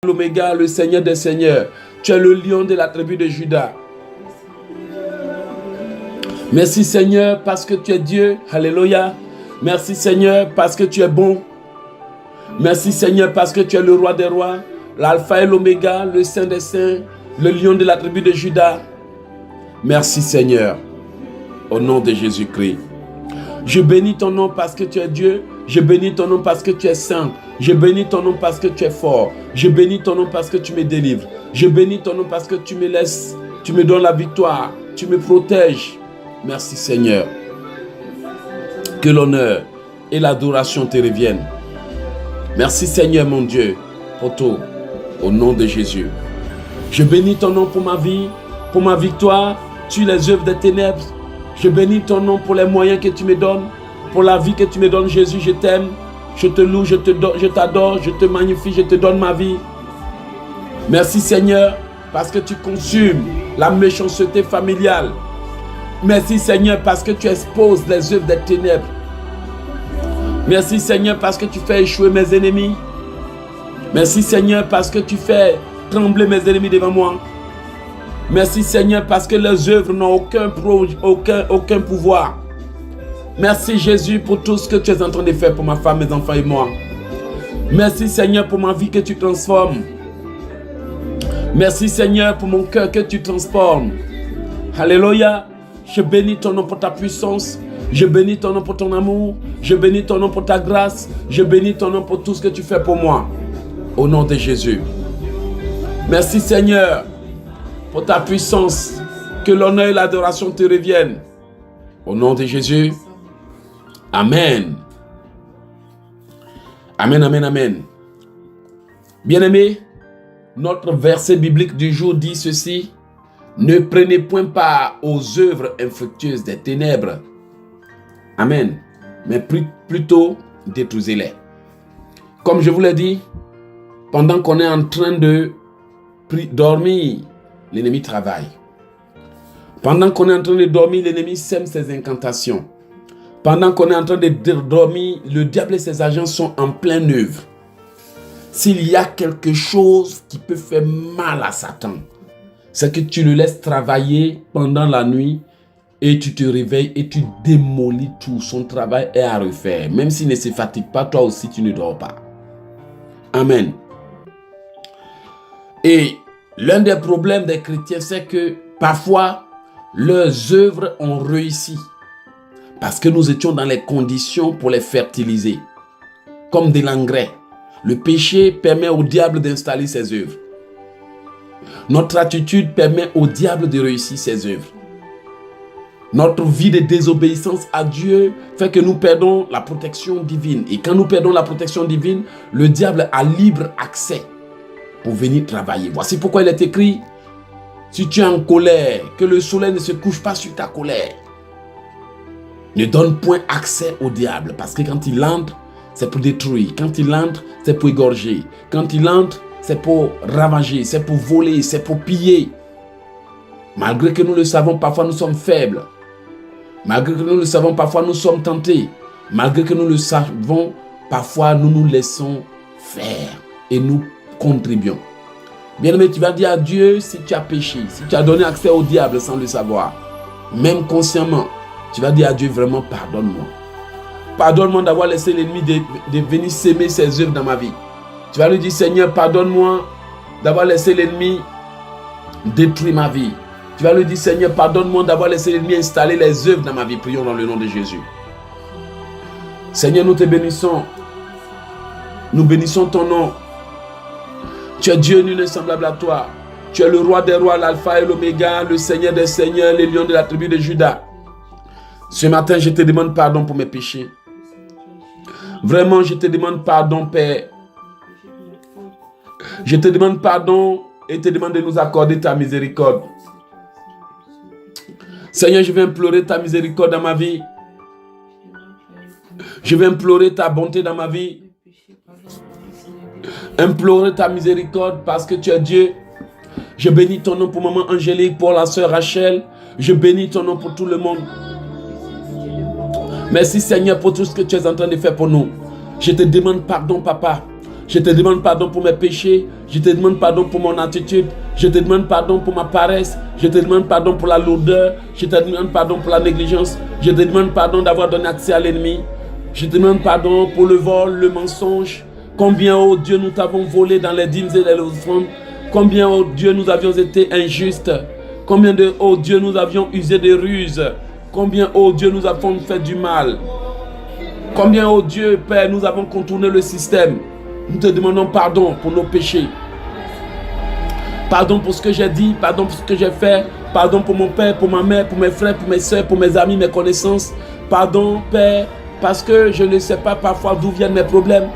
l'Oméga, le Seigneur des Seigneurs. Tu es le lion de la tribu de Juda. Merci Seigneur parce que tu es Dieu. Alléluia. Merci Seigneur parce que tu es bon. Merci Seigneur parce que tu es le roi des rois, l'alpha et l'oméga, le saint des saints, le lion de la tribu de Juda. Merci Seigneur. Au nom de Jésus-Christ. Je bénis ton nom parce que tu es Dieu. Je bénis ton nom parce que tu es saint. Je bénis ton nom parce que tu es fort. Je bénis ton nom parce que tu me délivres. Je bénis ton nom parce que tu me laisses, tu me donnes la victoire. Tu me protèges. Merci Seigneur. Que l'honneur et l'adoration te reviennent. Merci Seigneur mon Dieu pour tout. Au nom de Jésus. Je bénis ton nom pour ma vie, pour ma victoire. Tue les œuvres des ténèbres. Je bénis ton nom pour les moyens que tu me donnes. Pour la vie que tu me donnes, Jésus, je t'aime. Je te loue, je t'adore, je te magnifie, je te donne ma vie. Merci Seigneur, parce que tu consumes la méchanceté familiale. Merci Seigneur, parce que tu exposes les œuvres des ténèbres. Merci Seigneur, parce que tu fais échouer mes ennemis. Merci Seigneur, parce que tu fais trembler mes ennemis devant moi. Merci Seigneur, parce que leurs œuvres n'ont aucun pouvoir. Merci Jésus pour tout ce que tu es en train de faire pour ma femme, mes enfants et moi. Merci Seigneur pour ma vie que tu transformes. Merci Seigneur pour mon cœur que tu transformes. Alléluia. Je bénis ton nom pour ta puissance. Je bénis ton nom pour ton amour. Je bénis ton nom pour ta grâce. Je bénis ton nom pour tout ce que tu fais pour moi. Au nom de Jésus. Merci Seigneur pour ta puissance. Que l'honneur et l'adoration te reviennent. Au nom de Jésus. Amen. Amen, amen, amen. Bien-aimés, notre verset biblique du jour dit ceci. Ne prenez point part aux œuvres infructueuses des ténèbres. Amen. Mais plutôt détruisez-les. Comme je vous l'ai dit, pendant qu'on est en train de dormir, l'ennemi travaille. Pendant qu'on est en train de dormir, l'ennemi sème ses incantations. Pendant qu'on est en train de dormir, le diable et ses agents sont en pleine œuvre. S'il y a quelque chose qui peut faire mal à Satan, c'est que tu le laisses travailler pendant la nuit et tu te réveilles et tu démolis tout. Son travail est à refaire. Même s'il ne se fatigue pas, toi aussi tu ne dors pas. Amen. Et l'un des problèmes des chrétiens, c'est que parfois, leurs œuvres ont réussi. Parce que nous étions dans les conditions pour les fertiliser. Comme de l'engrais. Le péché permet au diable d'installer ses œuvres. Notre attitude permet au diable de réussir ses œuvres. Notre vie de désobéissance à Dieu fait que nous perdons la protection divine. Et quand nous perdons la protection divine, le diable a libre accès pour venir travailler. Voici pourquoi il est écrit, si tu es en colère, que le soleil ne se couche pas sur ta colère. Ne donne point accès au diable, parce que quand il entre, c'est pour détruire. Quand il entre, c'est pour égorger. Quand il entre, c'est pour ravager, c'est pour voler, c'est pour piller. Malgré que nous le savons, parfois nous sommes faibles. Malgré que nous le savons, parfois nous sommes tentés. Malgré que nous le savons, parfois nous nous laissons faire et nous contribuons. Bien-aimé, tu vas dire à Dieu si tu as péché, si tu as donné accès au diable sans le savoir, même consciemment, tu vas dire à Dieu vraiment pardonne-moi. Pardonne-moi d'avoir laissé l'ennemi de venir s'aimer ses œuvres dans ma vie. Tu vas lui dire Seigneur, pardonne-moi d'avoir laissé l'ennemi détruire ma vie. Tu vas lui dire Seigneur, pardonne-moi d'avoir laissé l'ennemi installer les œuvres dans ma vie. Prions dans le nom de Jésus. Seigneur, nous te bénissons. Nous bénissons ton nom. Tu es Dieu, nul n'est semblable à toi. Tu es le roi des rois, l'alpha et l'oméga, le Seigneur des seigneurs, le lion de la tribu de Juda. Ce matin, je te demande pardon pour mes péchés. Vraiment, je te demande pardon, Père. Je te demande pardon et te demande de nous accorder ta miséricorde. Seigneur, je vais implorer ta miséricorde dans ma vie. Je vais implorer ta bonté dans ma vie. Implorer ta miséricorde parce que tu es Dieu. Je bénis ton nom pour maman Angélique, pour la sœur Rachel. Je bénis ton nom pour tout le monde. Merci Seigneur pour tout ce que tu es en train de faire pour nous. Je te demande pardon, Papa. Je te demande pardon pour mes péchés. Je te demande pardon pour mon attitude. Je te demande pardon pour ma paresse. Je te demande pardon pour la lourdeur. Je te demande pardon pour la négligence. Je te demande pardon d'avoir donné accès à l'ennemi. Je te demande pardon pour le vol, le mensonge. Combien, oh Dieu, nous t'avons volé dans les dîmes et les offrandes. Combien, oh Dieu, nous avions été injustes. Combien de, oh Dieu, nous avions usé de ruses. Combien, oh Dieu, nous avons fait du mal. Combien, oh Dieu, Père, nous avons contourné le système. Nous te demandons pardon pour nos péchés. Pardon pour ce que j'ai dit, pardon pour ce que j'ai fait. Pardon pour mon père, pour ma mère, pour mes frères, pour mes soeurs, pour mes amis, mes connaissances. Pardon, Père, parce que je ne sais pas parfois d'où viennent mes problèmes.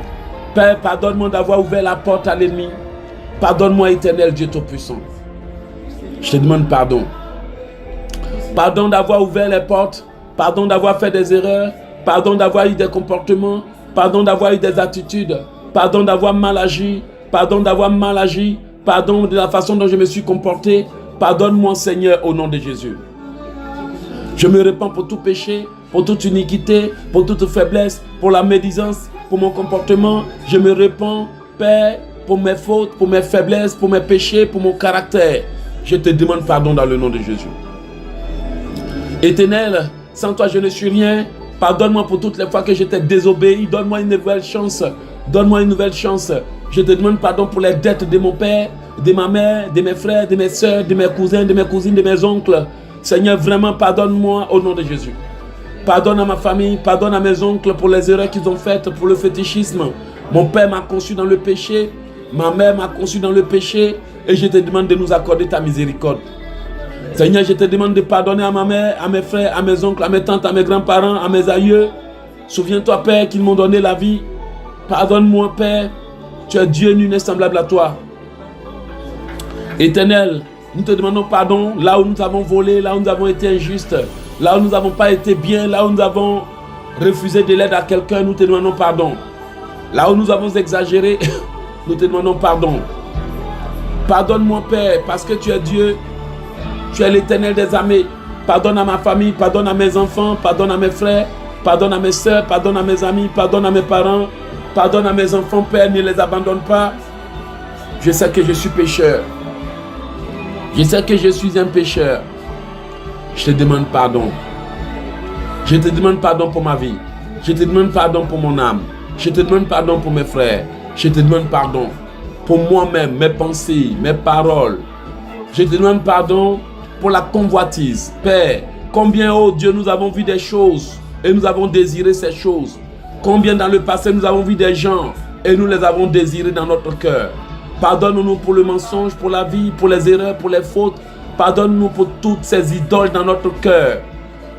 Père, pardonne-moi d'avoir ouvert la porte à l'ennemi. Pardonne-moi, éternel Dieu Tout-Puissant. Je te demande pardon. Pardon d'avoir ouvert les portes. Pardon d'avoir fait des erreurs. Pardon d'avoir eu des comportements. Pardon d'avoir eu des attitudes. Pardon d'avoir mal agi. Pardon d'avoir mal agi. Pardon de la façon dont je me suis comporté. Pardonne-moi, Seigneur, au nom de Jésus. Je me répands pour tout péché, pour toute iniquité, pour toute faiblesse, pour la médisance, pour mon comportement. Je me répands, Père, pour mes fautes, pour mes faiblesses, pour mes péchés, pour mon caractère. Je te demande pardon dans le nom de Jésus. Éternel, sans toi je ne suis rien. Pardonne-moi pour toutes les fois que je t'ai désobéi. Donne-moi une nouvelle chance. Donne-moi une nouvelle chance. Je te demande pardon pour les dettes de mon père, de ma mère, de mes frères, de mes soeurs, de mes cousins, de mes cousines, de mes oncles. Seigneur, vraiment pardonne-moi au nom de Jésus. Pardonne à ma famille, pardonne à mes oncles pour les erreurs qu'ils ont faites, pour le fétichisme. Mon père m'a conçu dans le péché, ma mère m'a conçu dans le péché, et je te demande de nous accorder ta miséricorde. Seigneur, je te demande de pardonner à ma mère, à mes frères, à mes oncles, à mes tantes, à mes grands-parents, à mes aïeux. Souviens-toi, Père, qu'ils m'ont donné la vie. Pardonne-moi, Père. Tu es Dieu, nul n'est semblable à toi. Éternel, nous te demandons pardon là où nous avons volé, là où nous avons été injustes, là où nous n'avons pas été bien, là où nous avons refusé de l'aide à quelqu'un, nous te demandons pardon. Là où nous avons exagéré, nous te demandons pardon. Pardonne-moi, Père, parce que tu es Dieu. Tu es l'Éternel des armées. Pardonne à ma famille, pardonne à mes enfants, pardonne à mes frères, pardonne à mes soeurs, pardonne à mes amis, pardonne à mes parents, pardonne à mes enfants, Père, ne les abandonne pas. Je sais que je suis pécheur. Je sais que je suis un pécheur. Je te demande pardon. Je te demande pardon pour ma vie. Je te demande pardon pour mon âme. Je te demande pardon pour mes frères. Je te demande pardon pour moi-même, mes pensées, mes paroles. Je te demande pardon pour la convoitise. Père, combien, oh Dieu, nous avons vu des choses et nous avons désiré ces choses. Combien dans le passé nous avons vu des gens et nous les avons désirés dans notre cœur. Pardonne-nous pour le mensonge, pour la vie, pour les erreurs, pour les fautes. Pardonne-nous pour toutes ces idoles dans notre cœur.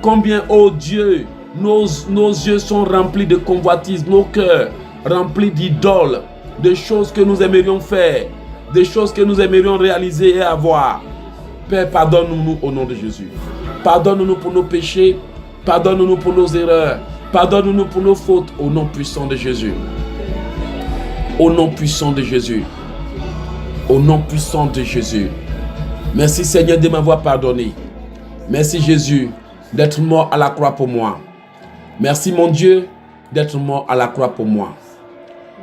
Combien, oh Dieu, nos yeux sont remplis de convoitise, nos cœurs remplis d'idoles, de choses que nous aimerions faire, des choses que nous aimerions réaliser et avoir. Père, pardonne-nous au nom de Jésus. Pardonne-nous pour nos péchés. Pardonne-nous pour nos erreurs. Pardonne-nous pour nos fautes au nom puissant de Jésus. Au nom puissant de Jésus. Au nom puissant de Jésus. Merci Seigneur de m'avoir pardonné. Merci Jésus d'être mort à la croix pour moi. Merci mon Dieu d'être mort à la croix pour moi.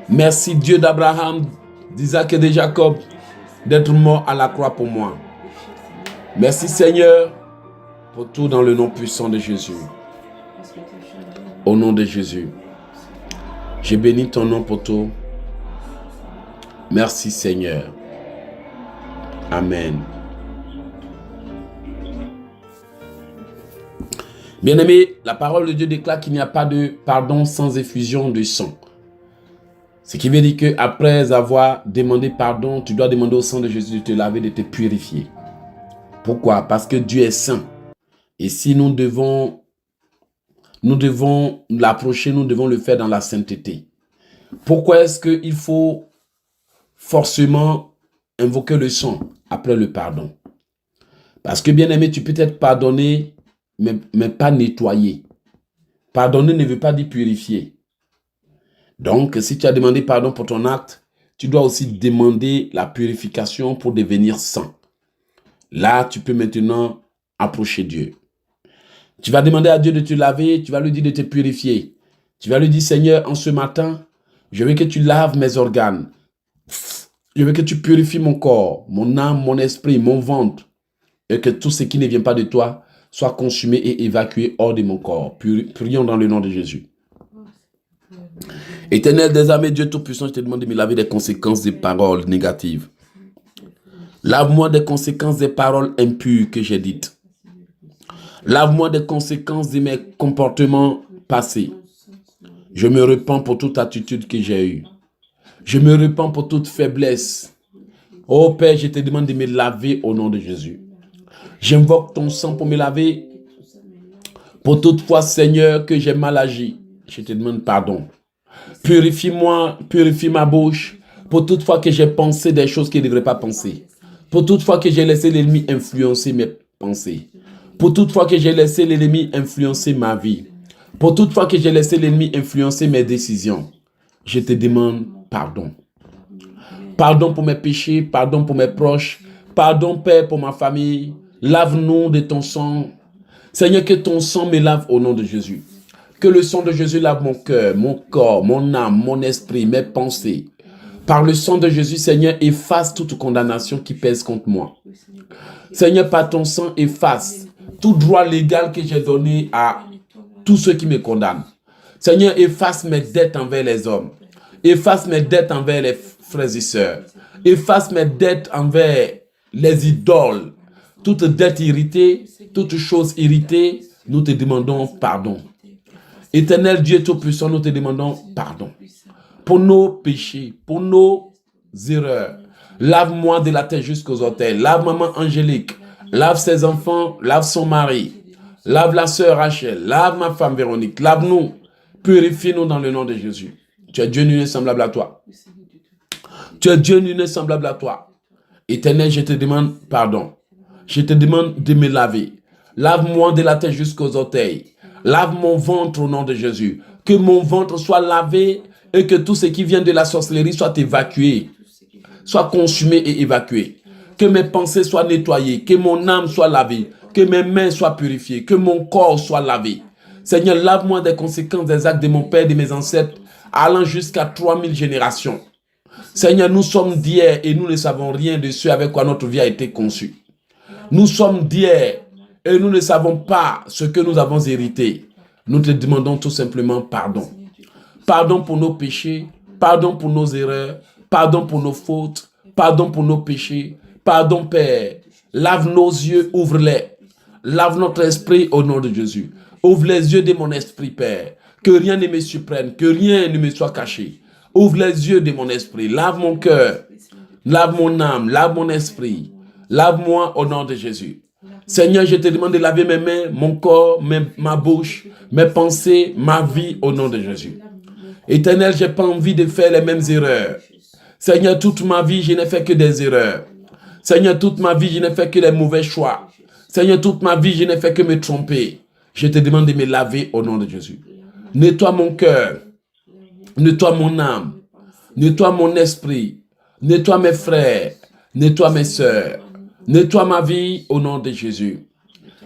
Merci Dieu d'Abraham, d'Isaac et de Jacob d'être mort à la croix pour moi. Merci Seigneur pour tout dans le nom puissant de Jésus. Au nom de Jésus. Je bénis ton nom pour tout. Merci Seigneur. Amen. Bien-aimé, la parole de Dieu déclare qu'il n'y a pas de pardon sans effusion de sang. Ce qui veut dire qu'après avoir demandé pardon, tu dois demander au sang de Jésus de te laver, de te purifier. Pourquoi? Parce que Dieu est saint. Et si nous devons l'approcher, nous devons le faire dans la sainteté. Pourquoi est-ce qu'il faut forcément invoquer le sang après le pardon? Parce que bien aimé, tu peux être pardonné, mais pas nettoyé. Pardonner ne veut pas dire purifier. Donc, si tu as demandé pardon pour ton acte, tu dois aussi demander la purification pour devenir saint. Là, tu peux maintenant approcher Dieu. Tu vas demander à Dieu de te laver, tu vas lui dire de te purifier. Tu vas lui dire, Seigneur, en ce matin, Je veux que tu laves mes organes. Je veux que tu purifies mon corps, mon âme, mon esprit, mon ventre. Et que tout ce qui ne vient pas de toi soit consumé et évacué hors de mon corps. Prions dans le nom de Jésus. Éternel des armées, Dieu Tout-Puissant, je te demande de me laver des conséquences des paroles négatives. Lave-moi des conséquences des paroles impures que j'ai dites. Lave-moi des conséquences de mes comportements passés. Je me repens pour toute attitude que j'ai eue. Je me repens pour toute faiblesse. Oh Père, je te demande de me laver au nom de Jésus. J'invoque ton sang pour me laver. Pour toute fois, Seigneur, que j'ai mal agi, je te demande pardon. Purifie-moi, purifie ma bouche. Pour toute fois que j'ai pensé des choses que je ne devrais pas penser. Pour toute fois que j'ai laissé l'ennemi influencer mes pensées. Pour toute fois que j'ai laissé l'ennemi influencer ma vie. Pour toute fois que j'ai laissé l'ennemi influencer mes décisions. Je te demande pardon. Pardon pour mes péchés, pardon pour mes proches. Pardon, Père, pour ma famille. Lave-nous de ton sang. Seigneur, que ton sang me lave au nom de Jésus. Que le sang de Jésus lave mon cœur, mon corps, mon âme, mon esprit, mes pensées. Par le sang de Jésus, Seigneur, efface toute condamnation qui pèse contre moi. Seigneur, par ton sang, efface tout droit légal que j'ai donné à tous ceux qui me condamnent. Seigneur, efface mes dettes envers les hommes. Efface mes dettes envers les frères et sœurs. Efface mes dettes envers les idoles. Toute dette irritée, toute chose irritée, nous te demandons pardon. Éternel Dieu Tout-Puissant, nous te demandons pardon. Pour nos péchés, pour nos erreurs. Lave-moi de la tête jusqu'aux orteils. Lave maman Angélique. Lave ses enfants. Lave son mari. Lave la sœur Rachel. Lave ma femme Véronique. Lave-nous. Purifie-nous dans le nom de Jésus. Tu es Dieu nul semblable à toi. Tu es Dieu nul semblable à toi. Éternel, je te demande pardon. Je te demande de me laver. Lave-moi de la tête jusqu'aux orteils. Lave mon ventre au nom de Jésus. Que mon ventre soit lavé et que tout ce qui vient de la sorcellerie soit évacué, soit consumé et évacué. Que mes pensées soient nettoyées, que mon âme soit lavée, que mes mains soient purifiées, que mon corps soit lavé. Seigneur, lave-moi des conséquences des actes de mon père et de mes ancêtres, allant jusqu'à 3000 générations. Seigneur, nous sommes d'hier et nous ne savons rien de ce avec quoi notre vie a été conçue. Nous sommes d'hier et nous ne savons pas ce que nous avons hérité. Nous te demandons tout simplement pardon. Pardon pour nos péchés, pardon pour nos erreurs, pardon pour nos fautes, pardon pour nos péchés. Pardon, Père. Lave nos yeux, ouvre-les. Lave notre esprit au nom de Jésus. Ouvre les yeux de mon esprit, Père. Que rien ne me surprenne, que rien ne me soit caché. Ouvre les yeux de mon esprit. Lave mon cœur. Lave mon âme. Lave mon esprit. Lave-moi au nom de Jésus. Seigneur, je te demande de laver mes mains, mon corps, ma bouche, mes pensées, ma vie au nom de Jésus. Éternel, je n'ai pas envie de faire les mêmes erreurs. Seigneur, toute ma vie, je n'ai fait que des erreurs. Seigneur, toute ma vie, je n'ai fait que les mauvais choix. Seigneur, toute ma vie, je n'ai fait que me tromper. Je te demande de me laver au nom de Jésus. Nettoie mon cœur. Nettoie mon âme. Nettoie mon esprit. Nettoie mes frères. Nettoie mes sœurs. Nettoie ma vie au nom de Jésus.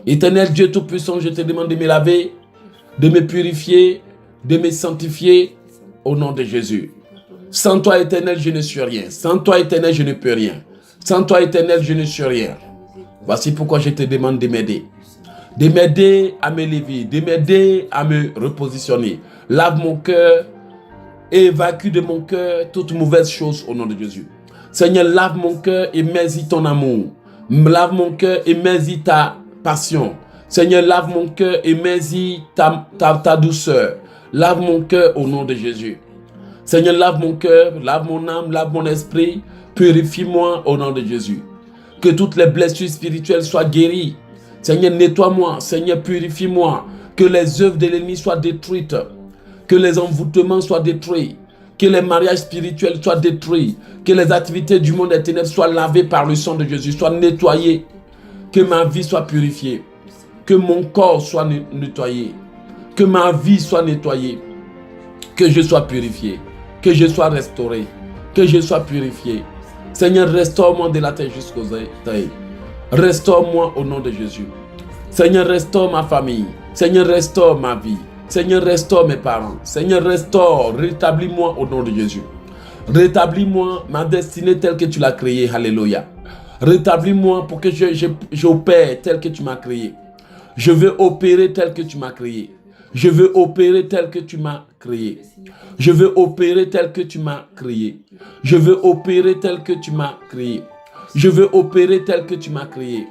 Éternel Dieu Tout-Puissant, je te demande de me laver, de me purifier, de me sanctifier au nom de Jésus. Sans toi, Éternel, je ne suis rien. Sans toi, Éternel, je ne peux rien. Sans toi, Éternel, je ne suis rien. Voici pourquoi je te demande de m'aider. De m'aider à me lever, de m'aider à me repositionner. Lave mon cœur et évacue de mon cœur toute mauvaise chose au nom de Jésus. Seigneur, lave mon cœur et mets-y ton amour. Lave mon cœur et mets-y ta passion. Seigneur, lave mon cœur et mets-y ta douceur. Lave mon cœur au nom de Jésus. Seigneur, lave mon cœur, lave mon âme, lave mon esprit. Purifie-moi au nom de Jésus. Que toutes les blessures spirituelles soient guéries. Seigneur, nettoie-moi. Seigneur, purifie-moi. Que les œuvres de l'ennemi soient détruites. Que les envoûtements soient détruits. Que les mariages spirituels soient détruits. Que les activités du monde des ténèbres soient lavées par le sang de Jésus, soient nettoyées. Que ma vie soit purifiée. Que mon corps soit nettoyé. Que ma vie soit nettoyée. Que je sois purifié. Que je sois restauré. Que je sois purifié. Seigneur, restaure-moi de la tête jusqu'aux orteils. Restaure-moi au nom de Jésus. Seigneur, restaure ma famille. Seigneur, restaure ma vie. Seigneur, restaure mes parents. Seigneur, restaure, rétablis-moi au nom de Jésus. Rétablis-moi ma destinée telle que tu l'as créée. Alléluia. Rétablis-moi pour que j'opère tel que tu m'as créé. Je veux opérer tel que tu m'as créé. Je veux opérer tel que tu m'as créé. Je veux opérer tel que tu m'as créé. Je veux opérer tel que tu m'as créé. Je veux opérer tel que tu m'as créé.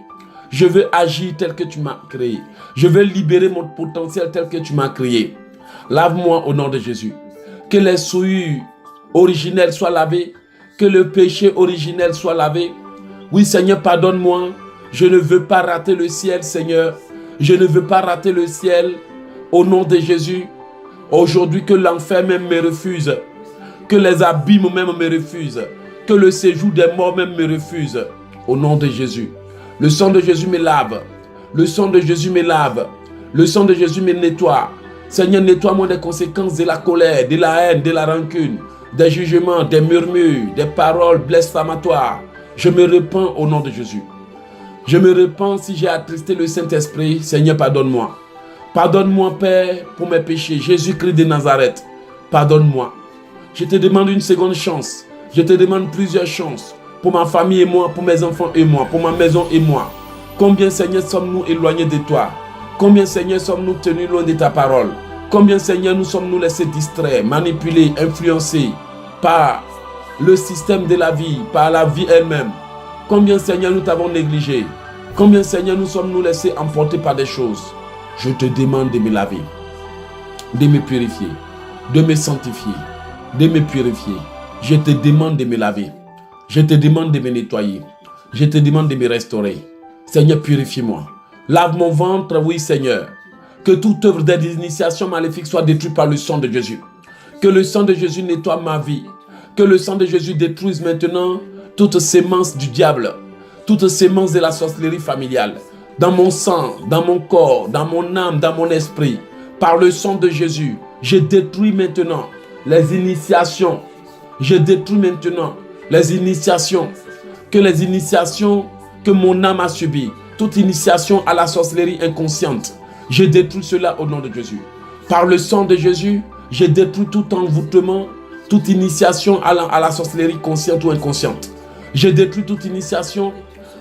Je veux agir tel que tu m'as créé. Je veux libérer mon potentiel tel que tu m'as créé. Lave-moi au nom de Jésus. Que les souillures originelles soient lavées. Que le péché originel soit lavé. Oui, Seigneur, pardonne-moi. Je ne veux pas rater le ciel, Seigneur. Je ne veux pas rater le ciel. Au nom de Jésus. Aujourd'hui, que l'enfer même me refuse. Que les abîmes même me refusent. Que le séjour des morts même me refuse. Au nom de Jésus. Le sang de Jésus me lave. Le sang de Jésus me lave. Le sang de Jésus me nettoie. Seigneur, nettoie-moi des conséquences de la colère, de la haine, de la rancune, des jugements, des murmures, des paroles blasphématoires. Je me repens au nom de Jésus. Je me repens si j'ai attristé le Saint-Esprit. Seigneur, pardonne-moi. Pardonne-moi, Père, pour mes péchés. Jésus-Christ de Nazareth, pardonne-moi. Je te demande une seconde chance. Je te demande plusieurs chances. Pour ma famille et moi, pour mes enfants et moi, pour ma maison et moi. Combien, Seigneur, sommes-nous éloignés de toi? Combien, Seigneur, sommes-nous tenus loin de ta parole? Combien, Seigneur, nous sommes-nous laissés distraire, manipulés, influencés par le système de la vie, par la vie elle-même? Combien, Seigneur, nous t'avons négligé? Combien, Seigneur, nous sommes-nous laissés emporter par des choses? Je te demande de me laver, de me purifier, de me sanctifier, de me purifier. Je te demande de me laver. Je te demande de me nettoyer. Je te demande de me restaurer. Seigneur, purifie-moi. Lave mon ventre, oui, Seigneur. Que toute œuvre d'initiation maléfique soit détruite par le sang de Jésus. Que le sang de Jésus nettoie ma vie. Que le sang de Jésus détruise maintenant toute sémence du diable, toute sémence de la sorcellerie familiale. Dans mon sang, dans mon corps, dans mon âme, dans mon esprit. Par le sang de Jésus, je détruis maintenant les initiations. Je détruis maintenant les initiations. Que les initiations que mon âme a subies. Toute initiation à la sorcellerie inconsciente. Je détruis cela au nom de Jésus. Par le sang de Jésus, je détruis tout envoûtement, toute initiation à la sorcellerie consciente ou inconsciente. Je détruis toute initiation,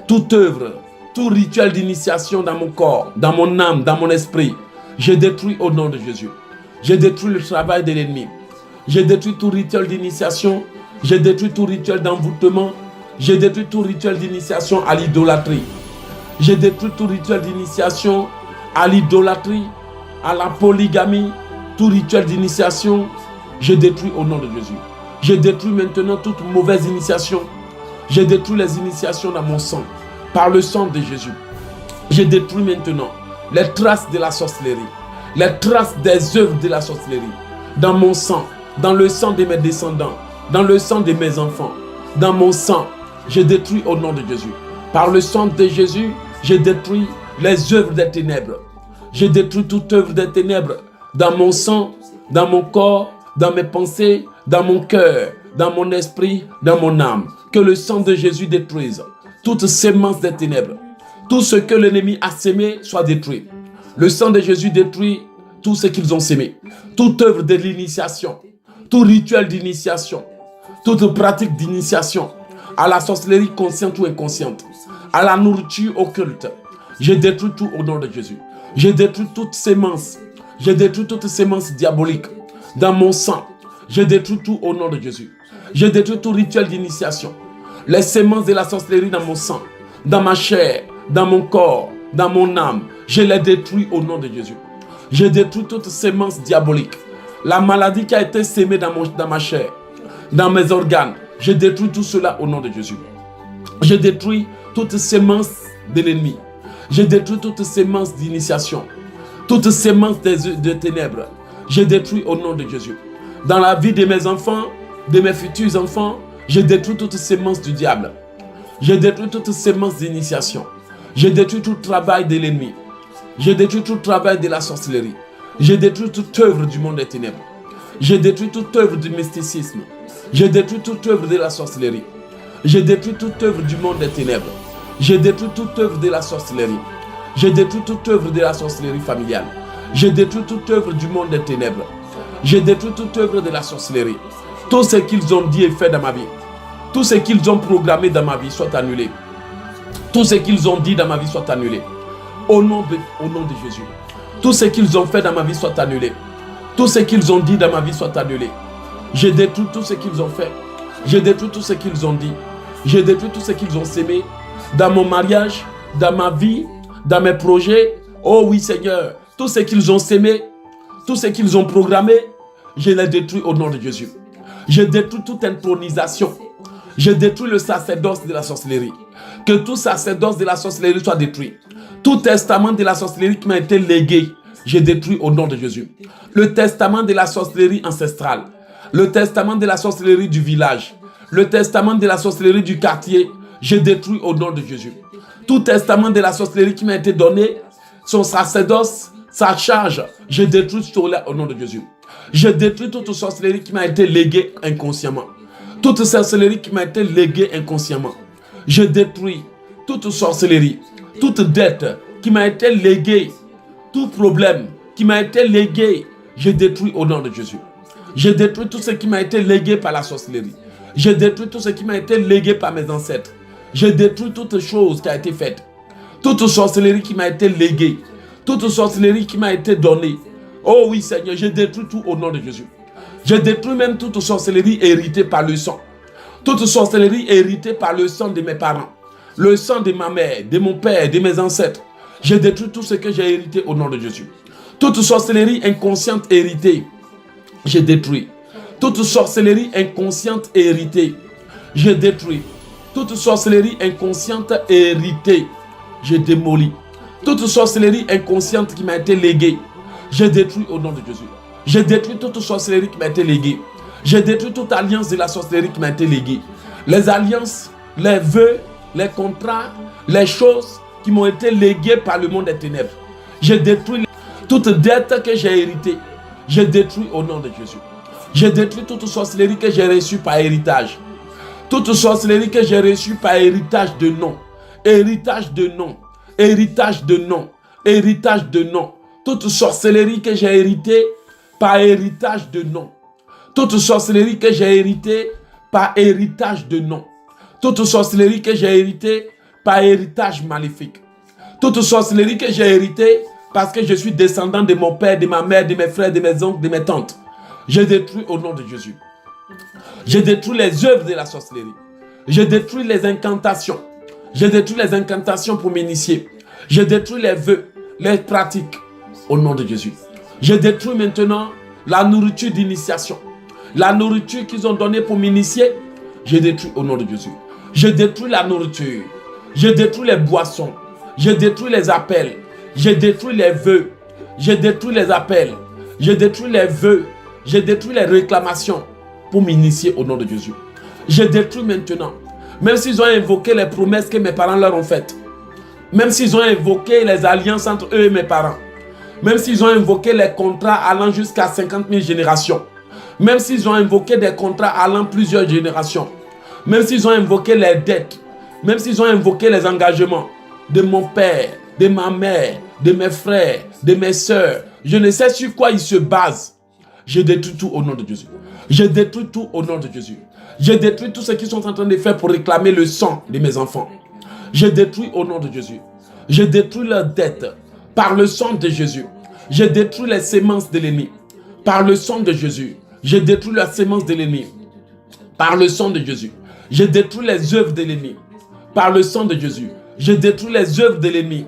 toute œuvre, tout rituel d'initiation dans mon corps, dans mon âme, dans mon esprit. Je détruis au nom de Jésus. Je détruis le travail de l'ennemi. Je détruis tout rituel d'initiation. Je détruis tout rituel d'envoûtement. Je détruis tout rituel d'initiation à l'idolâtrie. Je détruis tout rituel d'initiation à l'idolâtrie, à la polygamie, tout rituel d'initiation. Je détruis au nom de Jésus. Je détruis maintenant toute mauvaise initiation. Je détruis les initiations dans mon sang, par le sang de Jésus. Je détruis maintenant les traces de la sorcellerie, les traces des œuvres de la sorcellerie, dans mon sang, dans le sang de mes descendants, dans le sang de mes enfants, dans mon sang. Je détruis au nom de Jésus. Par le sang de Jésus, je détruis les œuvres des ténèbres. Je détruis toute œuvre des ténèbres dans mon sang, dans mon corps, dans mes pensées, dans mon cœur, dans mon esprit, dans mon âme. Que le sang de Jésus détruise toute sémence des ténèbres. Tout ce que l'ennemi a sémé soit détruit. Le sang de Jésus détruit tout ce qu'ils ont sémé. Toute œuvre de l'initiation, tout rituel d'initiation, toute pratique d'initiation à la sorcellerie consciente ou inconsciente, à la nourriture occulte. Je détruis tout au nom de Jésus. Je détruis toute sémence. Je détruis toute sémence diabolique dans mon sang. Je détruis tout au nom de Jésus. Je détruis tout rituel d'initiation. Les sémences de la sorcellerie dans mon sang, dans ma chair, dans mon corps, dans mon âme. Je les détruis au nom de Jésus. Je détruis toute sémence diabolique. La maladie qui a été sémée dans ma chair, dans mes organes. Je détruis tout cela au nom de Jésus. Je détruis toute sémence de l'ennemi. Je détruis toute sémence d'initiation, toute sémence de ténèbres. Je détruis au nom de Jésus. Dans la vie de mes enfants, de mes futurs enfants, je détruis toute sémence du diable. Je détruis toute sémence d'initiation. Je détruis tout travail de l'ennemi. Je détruis tout travail de la sorcellerie. Je détruis toute œuvre du monde des ténèbres. Je détruis toute œuvre du mysticisme. Je détruis toute œuvre de la sorcellerie. Je détruis toute œuvre du monde des ténèbres. Je détruis toute œuvre de la sorcellerie. Je détruis toute œuvre de la sorcellerie familiale. Je détruis toute œuvre du monde des ténèbres. Je détruis toute œuvre de la sorcellerie. Tout ce qu'ils ont dit et fait dans ma vie, tout ce qu'ils ont programmé dans ma vie soit annulé. Tout ce qu'ils ont dit dans ma vie soit annulé. Au nom de Jésus. Tout ce qu'ils ont fait dans ma vie soit annulé. Tout ce qu'ils ont dit dans ma vie soit annulé. Je détruis tout ce qu'ils ont fait. Je détruis tout ce qu'ils ont dit. Je détruis tout ce qu'ils ont sémé dans mon mariage, dans ma vie, dans mes projets. Oh oui Seigneur, tout ce qu'ils ont sémé, tout ce qu'ils ont programmé, je les détruis au nom de Jésus. Je détruis toute intronisation. Je détruis le sacerdoce de la sorcellerie. Que tout sacerdoce de la sorcellerie soit détruit. Tout testament de la sorcellerie qui m'a été légué, je détruis au nom de Jésus. Le testament de la sorcellerie ancestrale, le testament de la sorcellerie du village, le testament de la sorcellerie du quartier, je détruis au nom de Jésus. Tout testament de la sorcellerie qui m'a été donné, son sacerdoce, sa charge, je détruis cela au nom de Jésus. Je détruis toute sorcellerie qui m'a été léguée inconsciemment. Toute sorcellerie qui m'a été léguée inconsciemment. Je détruis toute sorcellerie, toute dette qui m'a été léguée, tout problème qui m'a été légué, je détruis au nom de Jésus. Je détruis tout ce qui m'a été légué par la sorcellerie. Je détruis tout ce qui m'a été légué par mes ancêtres. Je détruis toute chose qui a été faite. Toute sorcellerie qui m'a été léguée. Toute sorcellerie qui m'a été donnée. Oh oui Seigneur, je détruis tout au nom de Jésus. Je détruis même toute sorcellerie héritée par le sang. Toute sorcellerie héritée par le sang de mes parents. Le sang de ma mère, de mon père, de mes ancêtres. Je détruis tout ce que j'ai hérité au nom de Jésus. Toute sorcellerie inconsciente héritée, je détruis. Toute sorcellerie inconsciente héritée, je détruis. Toute sorcellerie inconsciente héritée, je démolis. Toute sorcellerie inconsciente qui m'a été léguée, je détruis au nom de Jésus. Je détruis toute sorcellerie qui m'a été léguée. Je détruis toute alliance de la sorcellerie qui m'a été léguée. Les alliances, les vœux, les contrats, les choses qui m'ont été léguées par le monde des ténèbres. Je détruis toute dette que j'ai héritée. Je détruis au nom de Jésus. Je détruis toute sorcellerie que j'ai reçue par héritage. Toute sorcellerie que j'ai reçue par héritage de nom. Héritage de nom. Héritage de nom. Héritage de nom. Toute sorcellerie que j'ai héritée par héritage de nom. Toute sorcellerie que j'ai héritée par héritage de nom. Toute sorcellerie que j'ai héritée par héritage maléfique. Toute sorcellerie que j'ai héritée parce que je suis descendant de mon père, de ma mère, de mes frères, de mes oncles, de mes tantes. Je détruis au nom de Jésus. Je détruis les œuvres de la sorcellerie. Je détruis les incantations. Je détruis les incantations pour m'initier. Je détruis les vœux, les pratiques au nom de Jésus. Je détruis maintenant la nourriture d'initiation. La nourriture qu'ils ont donnée pour m'initier, je détruis au nom de Jésus. Je détruis la nourriture. Je détruis les boissons. Je détruis les appels. Je détruis les vœux. Je détruis les appels. Je détruis les vœux. Je détruis les réclamations pour m'initier au nom de Jésus. Je détruis maintenant. Même s'ils ont invoqué les promesses que mes parents leur ont faites. Même s'ils ont invoqué les alliances entre eux et mes parents. Même s'ils ont invoqué les contrats allant jusqu'à 50 000 générations. Même s'ils ont invoqué des contrats allant plusieurs générations. Même s'ils ont invoqué les dettes. Même s'ils ont invoqué les engagements de mon père, de ma mère, de mes frères, de mes soeurs. Je ne sais sur quoi ils se basent. Je détruis tout au nom de Jésus. Je détruis tout au nom de Jésus. Je détruis tout ce qu'ils sont en train de faire pour réclamer le sang de mes enfants. Je détruis au nom de Jésus. Je détruis leurs dettes par le sang de Jésus. Je détruis les semences de l'ennemi par le sang de Jésus. Je détruis la sémence de l'ennemi par le sang de Jésus. Je détruis les œuvres de l'ennemi par le sang de Jésus. Je détruis les œuvres de l'ennemi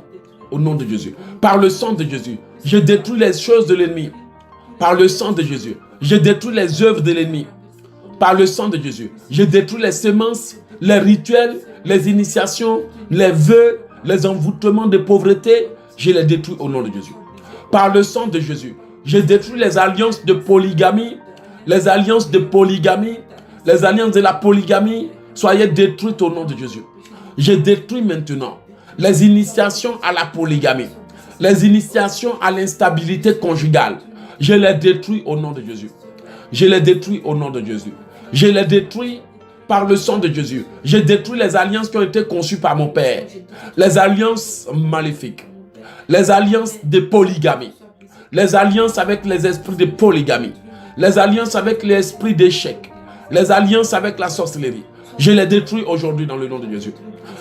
au nom de Jésus. Par le sang de Jésus. Je détruis les choses de l'ennemi par le sang de Jésus. Je détruis les œuvres de l'ennemi par le sang de Jésus. Je détruis les semences, les rituels, les initiations, les vœux, les envoûtements de pauvreté. Je les détruis au nom de Jésus. Par le sang de Jésus. Je détruis les alliances de polygamie. Les alliances de polygamie. Les alliances de la polygamie. Soyez détruites au nom de Jésus. Je détruis maintenant les initiations à la polygamie. Les initiations à l'instabilité conjugale. Je les détruis au nom de Jésus. Je les détruis au nom de Jésus. Je les détruis par le sang de Jésus. Je détruis les alliances qui ont été conçues par mon père. Les alliances maléfiques. Les alliances de polygamie. les alliances avec les esprits de polygamie, les alliances avec les esprits d'échec, les alliances avec la sorcellerie. Je les détruis aujourd'hui dans le nom de Jésus.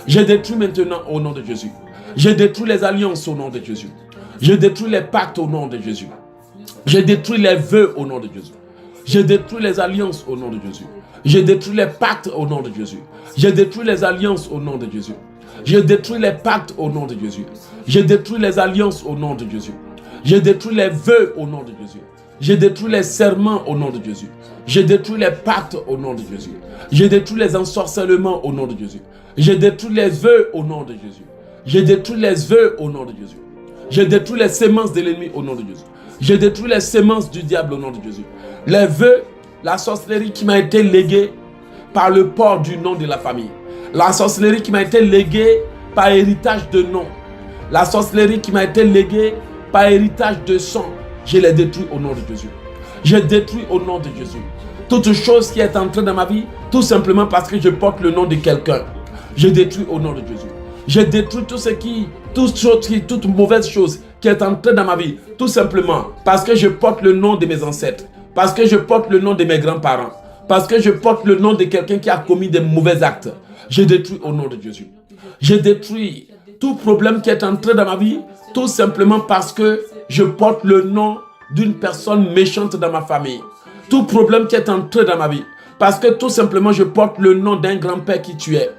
Je détruis maintenant au nom de Jésus. Je détruis les alliances au nom de Jésus. Je détruis les pactes au nom de Jésus. Je détruis les vœux au nom de Jésus. Je détruis les alliances au nom de Jésus. Je détruis les pactes au nom de Jésus. Je détruis les alliances au nom de Jésus. Je détruis les pactes au nom de Jésus. Je détruis les alliances au nom de Jésus. Je détruis les vœux au nom de Jésus. Je détruis les serments au nom de Jésus. Je détruis les pactes au nom de Jésus. Je détruis les ensorcellements au nom de Jésus. Je détruis les vœux au nom de Jésus. Je détruis les vœux au nom de Jésus. Je détruis les semences de l'ennemi au nom de Jésus. Je détruis les semences du diable au nom de Jésus. Les vœux, la sorcellerie qui m'a été léguée par le port du nom de la famille. La sorcellerie qui m'a été léguée par héritage de nom. La sorcellerie qui m'a été léguée par héritage de sang. Je les détruis au nom de Jésus. Je détruis au nom de Jésus. Toute chose qui est entrée dans ma vie, tout simplement parce que je porte le nom de quelqu'un. Je détruis au nom de Jésus. Je détruis toute mauvaise chose qui est entrée dans ma vie, tout simplement parce que je porte le nom de mes ancêtres, parce que je porte le nom de mes grands-parents, parce que je porte le nom de quelqu'un qui a commis des mauvais actes. Je détruis au nom de Jésus. Je détruis tout problème qui est entré dans ma vie, tout simplement parce que je porte le nom d'une personne méchante dans ma famille. Tout problème qui est entré dans ma vie, parce que tout simplement je porte le nom d'un grand-père qui tuait.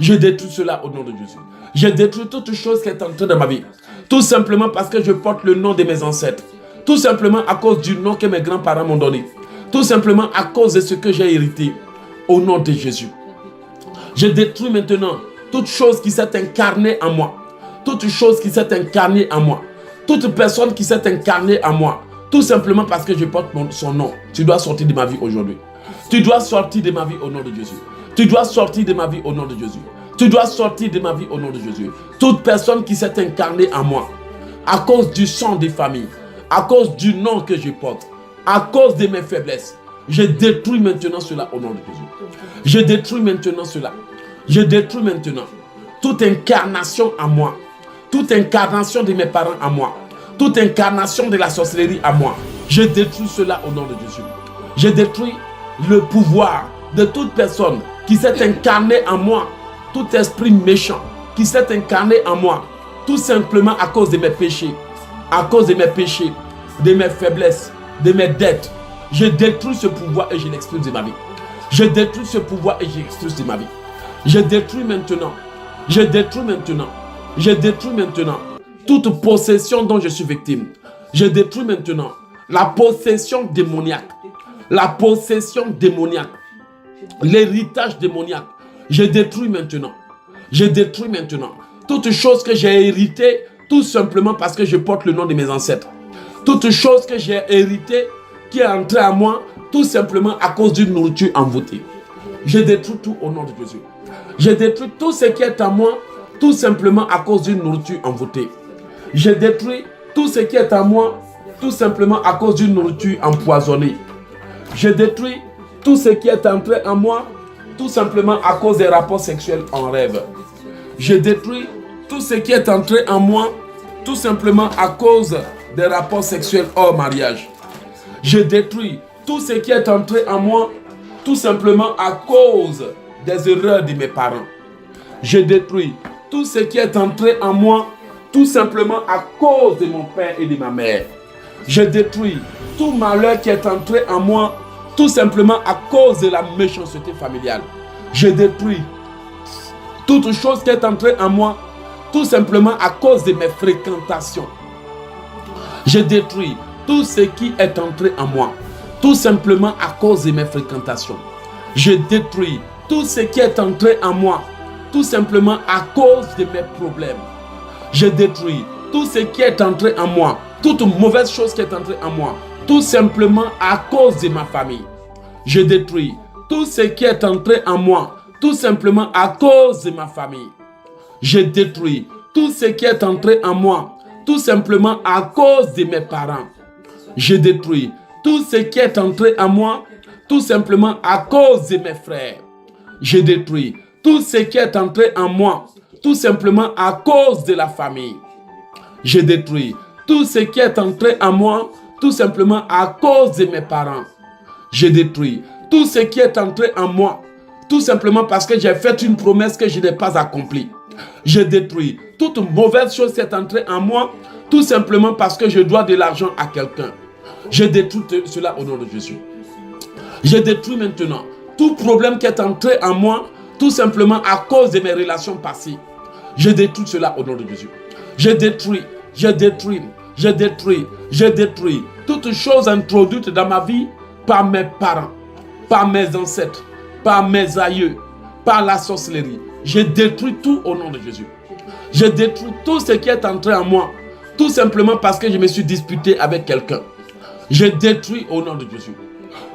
Je détruis cela au nom de Jésus. Je détruis toute chose qui est entrée dans ma vie, tout simplement parce que je porte le nom de mes ancêtres. Tout simplement à cause du nom que mes grands-parents m'ont donné. Tout simplement à cause de ce que j'ai hérité. Au nom de Jésus. Je détruis maintenant toute chose qui s'est incarnée en moi. Toute chose qui s'est incarnée en moi. Toute personne qui s'est incarnée en moi. Tout simplement parce que je porte son nom. Tu dois sortir de ma vie aujourd'hui. Tu dois sortir de ma vie au nom de Jésus. Tu dois sortir de ma vie au nom de Jésus. Tu dois sortir de ma vie au nom de Jésus. Toute personne qui s'est incarnée en moi, à cause du sang des familles, à cause du nom que je porte, à cause de mes faiblesses, je détruis maintenant cela au nom de Jésus. Je détruis maintenant cela. Je détruis maintenant toute incarnation en moi, toute incarnation de mes parents en moi, toute incarnation de la sorcellerie en moi. Je détruis cela au nom de Jésus. Je détruis le pouvoir de toute personne qui s'est incarnée en moi, tout esprit méchant qui s'est incarné en moi, tout simplement à cause de mes péchés, à cause de mes péchés, de mes faiblesses, de mes dettes. Je détruis ce pouvoir et je l'expulse de ma vie. Je détruis ce pouvoir et je l'expulse de ma vie. Je détruis maintenant. Je détruis maintenant. Je détruis maintenant toute possession dont je suis victime. Je détruis maintenant la possession démoniaque. La possession démoniaque. L'héritage démoniaque. Je détruis maintenant. Je détruis maintenant toute chose que j'ai héritée tout simplement parce que je porte le nom de mes ancêtres. Toute chose que j'ai héritée qui est entrée à moi tout simplement à cause d'une nourriture envoûtée. Je détruis tout au nom de Jésus. Je détruis tout ce qui est à moi tout simplement à cause d'une nourriture envoûtée. Je détruis tout ce qui est à moi tout simplement à cause d'une nourriture empoisonnée. Je détruis tout ce qui est entré en moi tout simplement à cause des rapports sexuels en rêve. Je détruis tout ce qui est entré en moi tout simplement à cause des rapports sexuels hors mariage. Je détruis tout ce qui est entré en moi tout simplement à cause des erreurs de mes parents. Je détruis tout ce qui est entré en moi tout simplement à cause de mon père et de ma mère. Je détruis tout malheur qui est entré en moi tout simplement à cause de la méchanceté familiale. Je détruis toute chose qui est entrée en moi tout simplement à cause de mes fréquentations. Je détruis tout ce qui est entré en moi tout simplement à cause de mes fréquentations. Je détruis tout ce qui est entré en moi tout simplement à cause de mes problèmes. Je détruis tout ce qui est entré en moi, toute mauvaise chose qui est entrée en moi, tout simplement à cause de ma famille. Je détruis tout ce qui est entré en moi, tout simplement à cause de ma famille. Je détruis tout ce qui est entré en moi, tout simplement à cause de mes parents. Je détruis tout ce qui est entré en moi, tout simplement à cause de mes frères. Je détruis tout ce qui est entré en moi, tout simplement à cause de la famille. Je détruis tout ce qui est entré en moi, tout simplement à cause de mes parents. Je détruis tout ce qui est entré en moi, tout simplement parce que j'ai fait une promesse que je n'ai pas accomplie. Je détruis toute mauvaise chose qui est entrée en moi, tout simplement parce que je dois de l'argent à quelqu'un. Je détruis cela au nom de Jésus. Je détruis maintenant tout problème qui est entré en moi, tout simplement à cause de mes relations passées. Je détruis cela au nom de Jésus. Je détruis toute chose introduite dans ma vie par mes parents, par mes ancêtres, par mes aïeux, par la sorcellerie. Je détruis tout au nom de Jésus. Je détruis tout ce qui est entré en moi, tout simplement parce que je me suis disputé avec quelqu'un. Je détruis au nom de Jésus.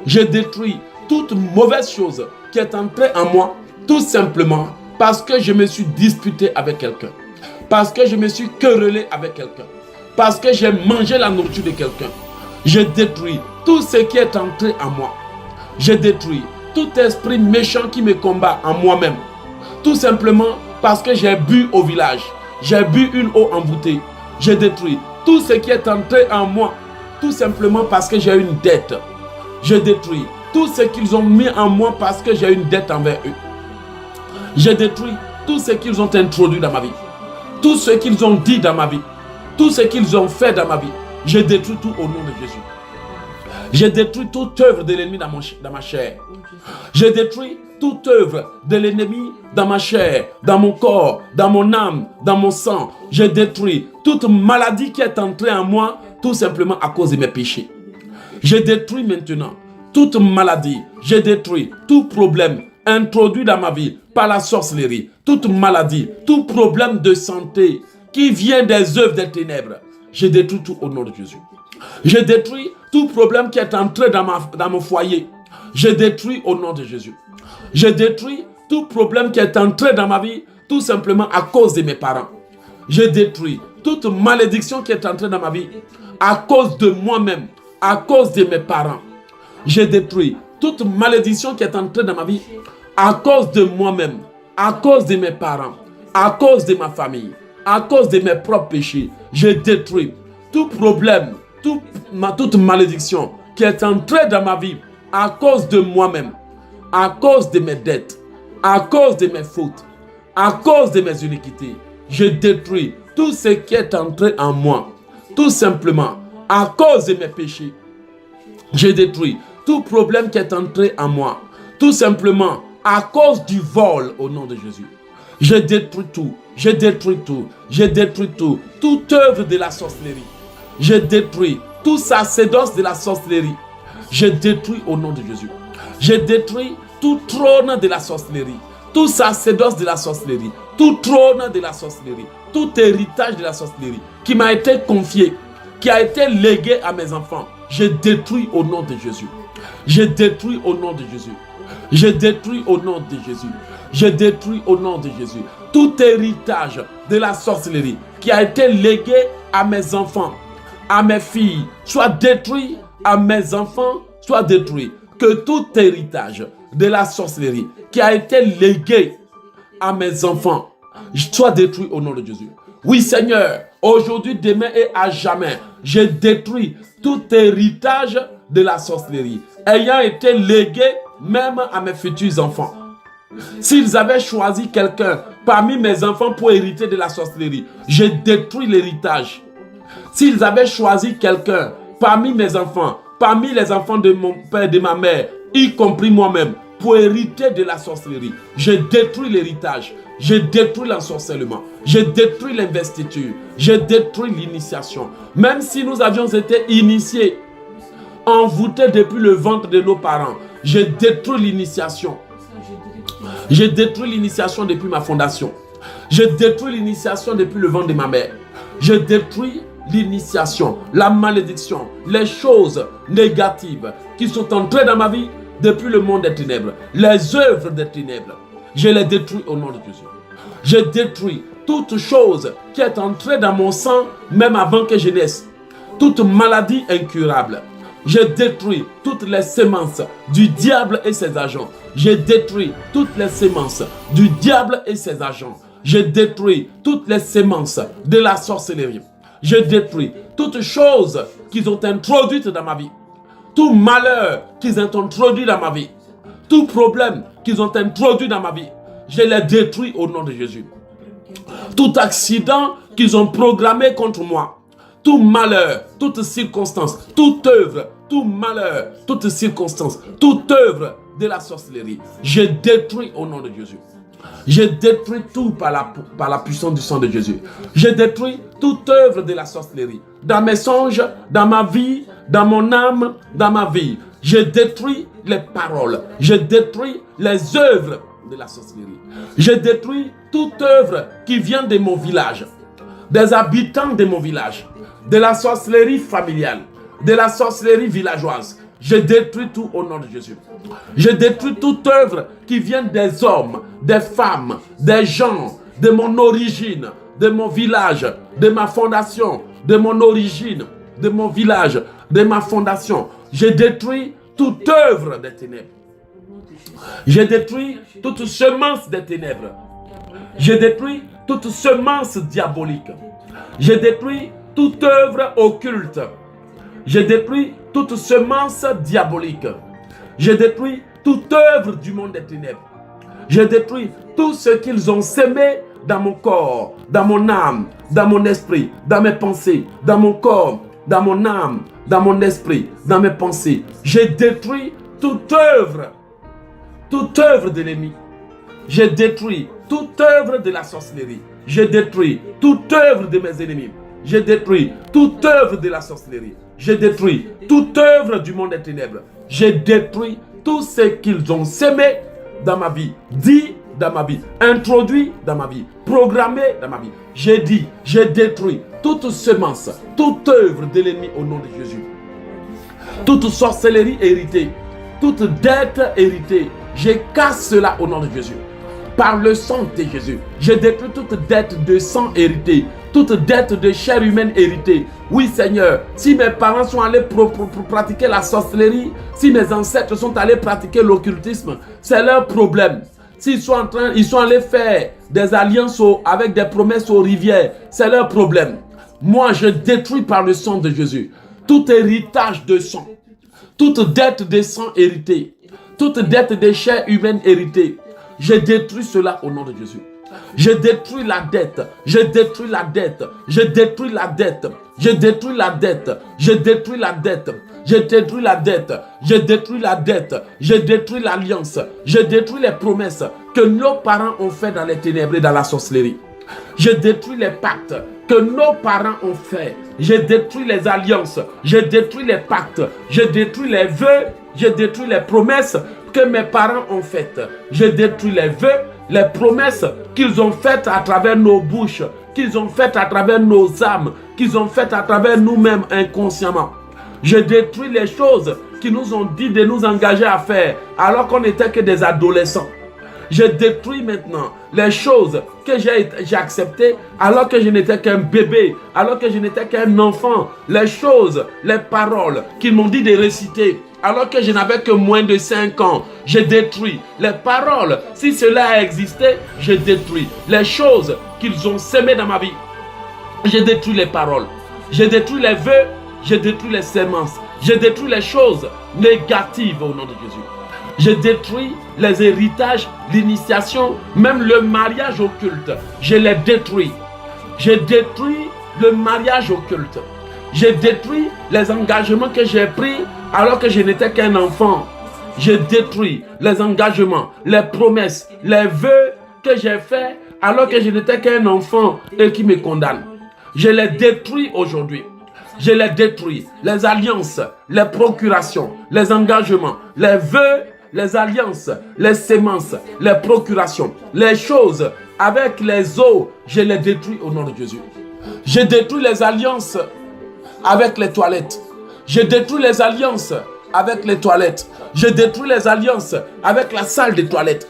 Je détruis toute mauvaise chose qui est entrée en moi, tout simplement parce que je me suis disputé avec quelqu'un, parce que je me suis querellé avec quelqu'un, parce que j'ai mangé la nourriture de quelqu'un. Je détruis tout ce qui est entré en moi. Je détruis tout esprit méchant qui me combat en moi-même, tout simplement parce que j'ai bu au village, j'ai bu une eau envoûtée. Je détruis tout ce qui est entré en moi, tout simplement parce que j'ai une dette. Je détruis tout ce qu'ils ont mis en moi parce que j'ai une dette envers eux. Je détruis tout ce qu'ils ont introduit dans ma vie, tout ce qu'ils ont dit dans ma vie, tout ce qu'ils ont fait dans ma vie. Je détruis tout au nom de Jésus. Je détruis toute œuvre de l'ennemi dans ma chair. Je détruis toute œuvre de l'ennemi dans ma chair, dans mon corps, dans mon âme, dans mon sang. Je détruis toute maladie qui est entrée en moi, tout simplement à cause de mes péchés. Je détruis maintenant toute maladie. Je détruis tout problème introduit dans ma vie par la sorcellerie. Toute maladie, tout problème de santé qui vient des œuvres des ténèbres. Je détruis tout au nom de Jésus. Je détruis tout problème qui est entré dans mon foyer. Je détruis au nom de Jésus. Je détruis tout problème qui est entré dans ma vie tout simplement à cause de mes parents. Je détruis toute malédiction qui est entrée dans ma vie à cause de moi-même, à cause de mes parents. Je détruis toute malédiction qui est entrée dans ma vie à cause de moi-même, à cause de mes parents, à cause de ma famille, à cause de mes propres péchés. Je détruis tout problème, toute malédiction qui est entrée dans ma vie à cause de moi-même, à cause de mes dettes, à cause de mes fautes, à cause de mes iniquités. Je détruis tout ce qui est entré en moi, tout simplement à cause de mes péchés. Je détruis tout problème qui est entré en moi, tout simplement à cause du vol au nom de Jésus. Je détruis tout, je détruis tout, je détruis tout, toute œuvre de la sorcellerie. Je détruis tout sacerdoce de la sorcellerie. Je détruis au nom de Jésus. Je détruis tout trône de la sorcellerie, tout sacerdoce de la sorcellerie, tout trône de la sorcellerie, tout héritage de la sorcellerie qui m'a été confié, qui a été légué à mes enfants. Je détruis au nom de Jésus. Je détruis au nom de Jésus. Je détruis au nom de Jésus. Je détruis au nom de Jésus tout héritage de la sorcellerie qui a été légué à mes enfants, à mes filles, soit détruit, à mes enfants, soit détruit. Que tout héritage de la sorcellerie qui a été légué à mes enfants soit détruit au nom de Jésus. Oui Seigneur, aujourd'hui, demain et à jamais, je détruis tout héritage de la sorcellerie ayant été légué même à mes futurs enfants. S'ils avaient choisi quelqu'un parmi mes enfants pour hériter de la sorcellerie, je détruis l'héritage. S'ils avaient choisi quelqu'un parmi mes enfants, parmi les enfants de mon père et de ma mère, y compris moi-même, pour hériter de la sorcellerie, je détruis l'héritage, je détruis l'ensorcellement, je détruis l'investiture, je détruis l'initiation. Même si nous avions été initiés, envoûtés depuis le ventre de nos parents, je détruis l'initiation. Je détruis l'initiation depuis ma fondation. Je détruis l'initiation depuis le ventre de ma mère. Je détruis l'initiation, la malédiction, les choses négatives qui sont entrées dans ma vie depuis le monde des ténèbres, les œuvres des ténèbres. Je les détruis au nom de Jésus. Je détruis toute chose qui est entrée dans mon sang même avant que je naisse. Toute maladie incurable. Je détruis toutes les semences du diable et ses agents. Je détruis toutes les semences du diable et ses agents. Je détruis toutes les semences de la sorcellerie. Je détruis toutes choses qu'ils ont introduites dans ma vie. Tout malheur qu'ils ont introduit dans ma vie. Tout problème qu'ils ont introduit dans ma vie. Je les détruis au nom de Jésus. Tout accident qu'ils ont programmé contre moi. Tout malheur, toute circonstance, toute œuvre, tout malheur, toute circonstance, toute œuvre de la sorcellerie. Je détruis au nom de Jésus. Je détruis tout par la puissance du sang de Jésus. Je détruis toute œuvre de la sorcellerie. Dans mes songes, dans ma vie, dans mon âme, dans ma vie. Je détruis les paroles. Je détruis les œuvres de la sorcellerie. Je détruis toute œuvre qui vient de mon village, des habitants de mon village, de la sorcellerie familiale, de la sorcellerie villageoise. Je détruis tout au nom de Jésus. Je détruis toute œuvre qui vient des hommes, des femmes, des gens, de mon origine, de mon village, de ma fondation, de mon origine, de mon village, de ma fondation. Je détruis toute œuvre des ténèbres. Je détruis toute semence des ténèbres. Je détruis toute semence diabolique. Je détruis toute œuvre occulte. Je détruis toute semence diabolique. Je détruis toute œuvre du monde des ténèbres. Je détruis tout ce qu'ils ont semé dans mon corps, dans mon âme, dans mon esprit, dans mes pensées, dans mon corps, dans mon âme, dans mon esprit, dans mes pensées. Je détruis toute œuvre de l'ennemi. Je détruis toute œuvre de la sorcellerie. Je détruis toute œuvre de mes ennemis. Je détruis toute œuvre de la sorcellerie. Je détruis toute œuvre du monde des ténèbres. Je détruis tout ce qu'ils ont semé dans ma vie, dit dans ma vie, introduit dans ma vie, programmé dans ma vie. J'ai dit, je détruis toute semence, toute œuvre de l'ennemi au nom de Jésus. Toute sorcellerie héritée, toute dette héritée, je casse cela au nom de Jésus. Par le sang de Jésus, je détruis toute dette de sang hérité, toute dette de chair humaine héritée. Oui Seigneur, si mes parents sont allés pratiquer la sorcellerie, si mes ancêtres sont allés pratiquer l'occultisme, c'est leur problème. S'ils sont ils sont allés faire des alliances avec des promesses aux rivières, c'est leur problème. Moi, je détruis par le sang de Jésus tout héritage de sang, toute dette de sang hérité, toute dette de chair humaine héritée. Je détruis cela au nom de Jésus. Je détruis la dette. Je détruis la dette. Je détruis la dette. Je détruis la dette. Je détruis la dette. Je détruis la dette. Je détruis la dette. Je détruis l'alliance. Je détruis les promesses que nos parents ont fait dans les ténèbres et dans la sorcellerie. Je détruis les pactes que nos parents ont fait. Je détruis les alliances. Je détruis les pactes. Je détruis les vœux. Je détruis les promesses que mes parents ont faites. Je détruis les vœux, les promesses qu'ils ont faites à travers nos bouches, qu'ils ont faites à travers nos âmes, qu'ils ont faites à travers nous-mêmes inconsciemment. Je détruis les choses qu'ils nous ont dit de nous engager à faire alors qu'on n'était que des adolescents. Je détruis maintenant les choses que j'ai acceptées alors que je n'étais qu'un bébé, alors que je n'étais qu'un enfant. Les choses, les paroles qu'ils m'ont dit de réciter alors que je n'avais que moins de 5 ans. Je détruis les paroles. Si cela a existé, je détruis les choses qu'ils ont semées dans ma vie. Je détruis les paroles. Je détruis les vœux. Je détruis les semences. Je détruis les choses négatives au nom de Jésus. Je détruis les héritages, l'initiation, même le mariage occulte. Je les détruis. Je détruis le mariage occulte. Je détruis les engagements que j'ai pris alors que je n'étais qu'un enfant. Je détruis les engagements, les promesses, les vœux que j'ai faits alors que je n'étais qu'un enfant et qui me condamnent. Je les détruis aujourd'hui. Je les détruis. Les alliances, les procurations, les engagements, les vœux, les alliances, les semences, les procurations, les choses avec les eaux, je les détruis au nom de Jésus. Je détruis les alliances avec les toilettes. Je détruis les alliances avec les toilettes. Je détruis les alliances avec la salle des toilettes.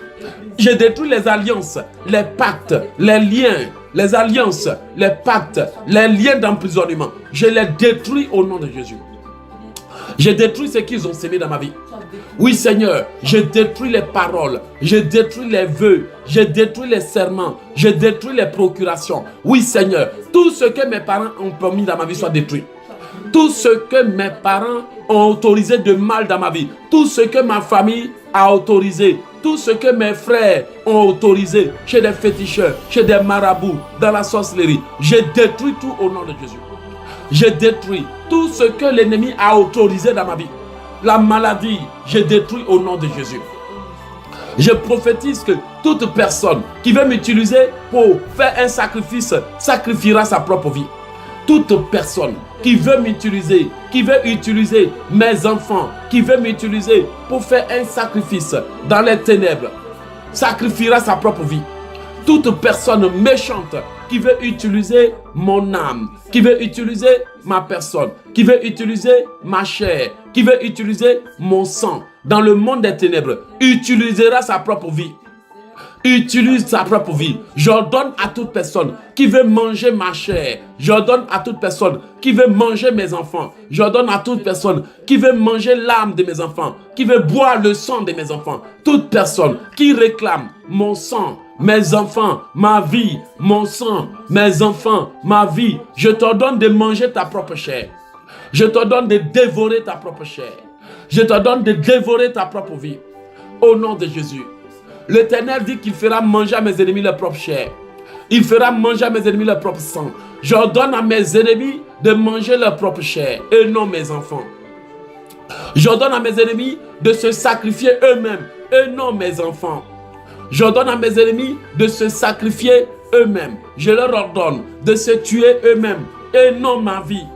Je détruis les alliances, les pactes, les liens, les alliances, les pactes, les liens d'emprisonnement. Je les détruis au nom de Jésus. Je détruis ce qu'ils ont semé dans ma vie. Oui, Seigneur, je détruis les paroles, je détruis les vœux, je détruis les serments, je détruis les procurations. Oui, Seigneur, tout ce que mes parents ont promis dans ma vie soit détruit. Tout ce que mes parents ont autorisé de mal dans ma vie, tout ce que ma famille a autorisé, tout ce que mes frères ont autorisé chez des féticheurs, chez des marabouts, dans la sorcellerie, je détruis tout au nom de Jésus. Je détruis tout ce que l'ennemi a autorisé dans ma vie. La maladie, je détruis au nom de Jésus. Je prophétise que toute personne qui veut m'utiliser pour faire un sacrifice, sacrifiera sa propre vie. Toute personne qui veut m'utiliser, qui veut utiliser mes enfants, qui veut m'utiliser pour faire un sacrifice dans les ténèbres, sacrifiera sa propre vie. Toute personne méchante qui veut utiliser mon âme, qui veut utiliser ma personne, qui veut utiliser ma chair, qui veut utiliser mon sang dans le monde des ténèbres, utilisera sa propre vie. Utilise sa propre vie. J'ordonne à toute personne qui veut manger ma chair. J'ordonne à toute personne qui veut manger mes enfants. J'ordonne à toute personne qui veut manger l'âme de mes enfants, qui veut boire le sang de mes enfants. Toute personne qui réclame mon sang, mes enfants, ma vie, mon sang, mes enfants, ma vie. Je t'ordonne de manger ta propre chair. Je t'ordonne de dévorer ta propre chair. Je t'ordonne de dévorer ta propre vie. Au nom de Jésus. L'Éternel dit qu'il fera manger à mes ennemis leur propre chair. Il fera manger à mes ennemis leur propre sang. J'ordonne à mes ennemis de manger leur propre chair et non mes enfants. J'ordonne à mes ennemis de se sacrifier eux-mêmes et non mes enfants. J'ordonne à mes ennemis de se sacrifier eux-mêmes. Je leur ordonne de se tuer eux-mêmes et non ma vie.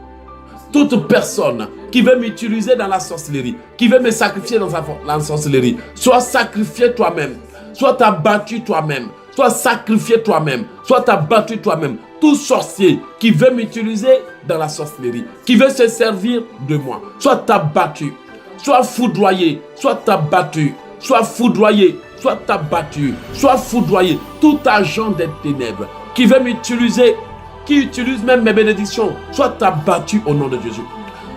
Toute personne qui veut m'utiliser dans la sorcellerie, qui veut me sacrifier dans la sorcellerie, sois sacrifié toi-même, sois abattu toi-même, sois sacrifié toi-même, sois abattu toi-même. Tout sorcier qui veut m'utiliser dans la sorcellerie, qui veut se servir de moi, sois abattu, sois foudroyé, sois abattu, sois foudroyé, sois abattu, sois foudroyé. Tout agent des ténèbres qui veut m'utiliser, qui utilise même mes bénédictions, soit abattu au nom de Jésus.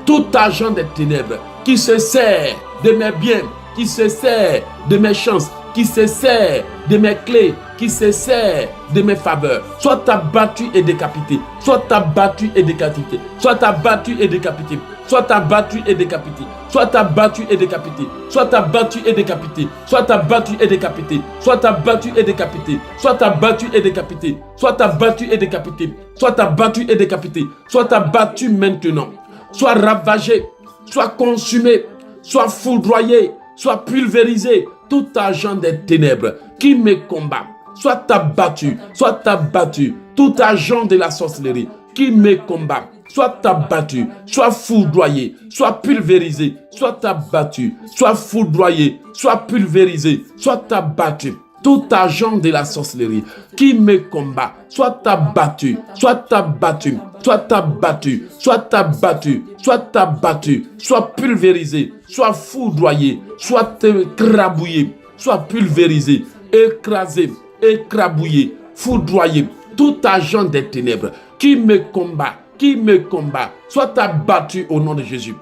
Tout agent des ténèbres qui se sert de mes biens, qui se sert de mes chances, qui se sert de mes clés, qui se sert de mes faveurs, soit abattu et décapité, soit abattu et décapité, soit abattu et décapité, soit abattu et décapité, soit abattu et décapité, soit abattu et décapité, soit abattu et décapité, soit abattu et décapité, soit abattu et décapité, soit abattu et décapité, soit abattu et décapité, soit abattu maintenant, soit ravagé, soit consumé, soit foudroyé, soit pulvérisé. Tout agent des ténèbres qui me combat, soit abattu, soit abattu. Tout agent de la sorcellerie qui me combat, soit abattu, soit foudroyé, soit pulvérisé, soit abattu, soit foudroyé, soit pulvérisé, soit abattu. Tout agent de la sorcellerie qui me combat, soit abattu, soit abattu, soit abattu, soit abattu, soit abattu, soit pulvérisé, soit foudroyé, soit écrabouillé, soit pulvérisé, écrasé, écrabouillé, foudroyé. Tout agent des ténèbres qui me combat, soit abattu au nom de Jésus.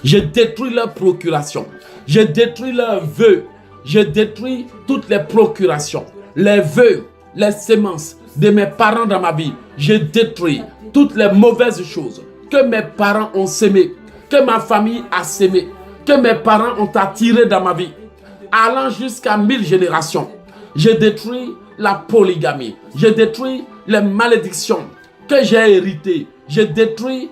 Je détruis leur procuration, je détruis leurs vœux. Je détruis toutes les procurations, les vœux, les semences de mes parents dans ma vie. Je détruis toutes les mauvaises choses que mes parents ont semées, que ma famille a semées, que mes parents ont attirées dans ma vie, allant jusqu'à 1000 générations. Je détruis la polygamie. Je détruis les malédictions que j'ai héritées. Je détruis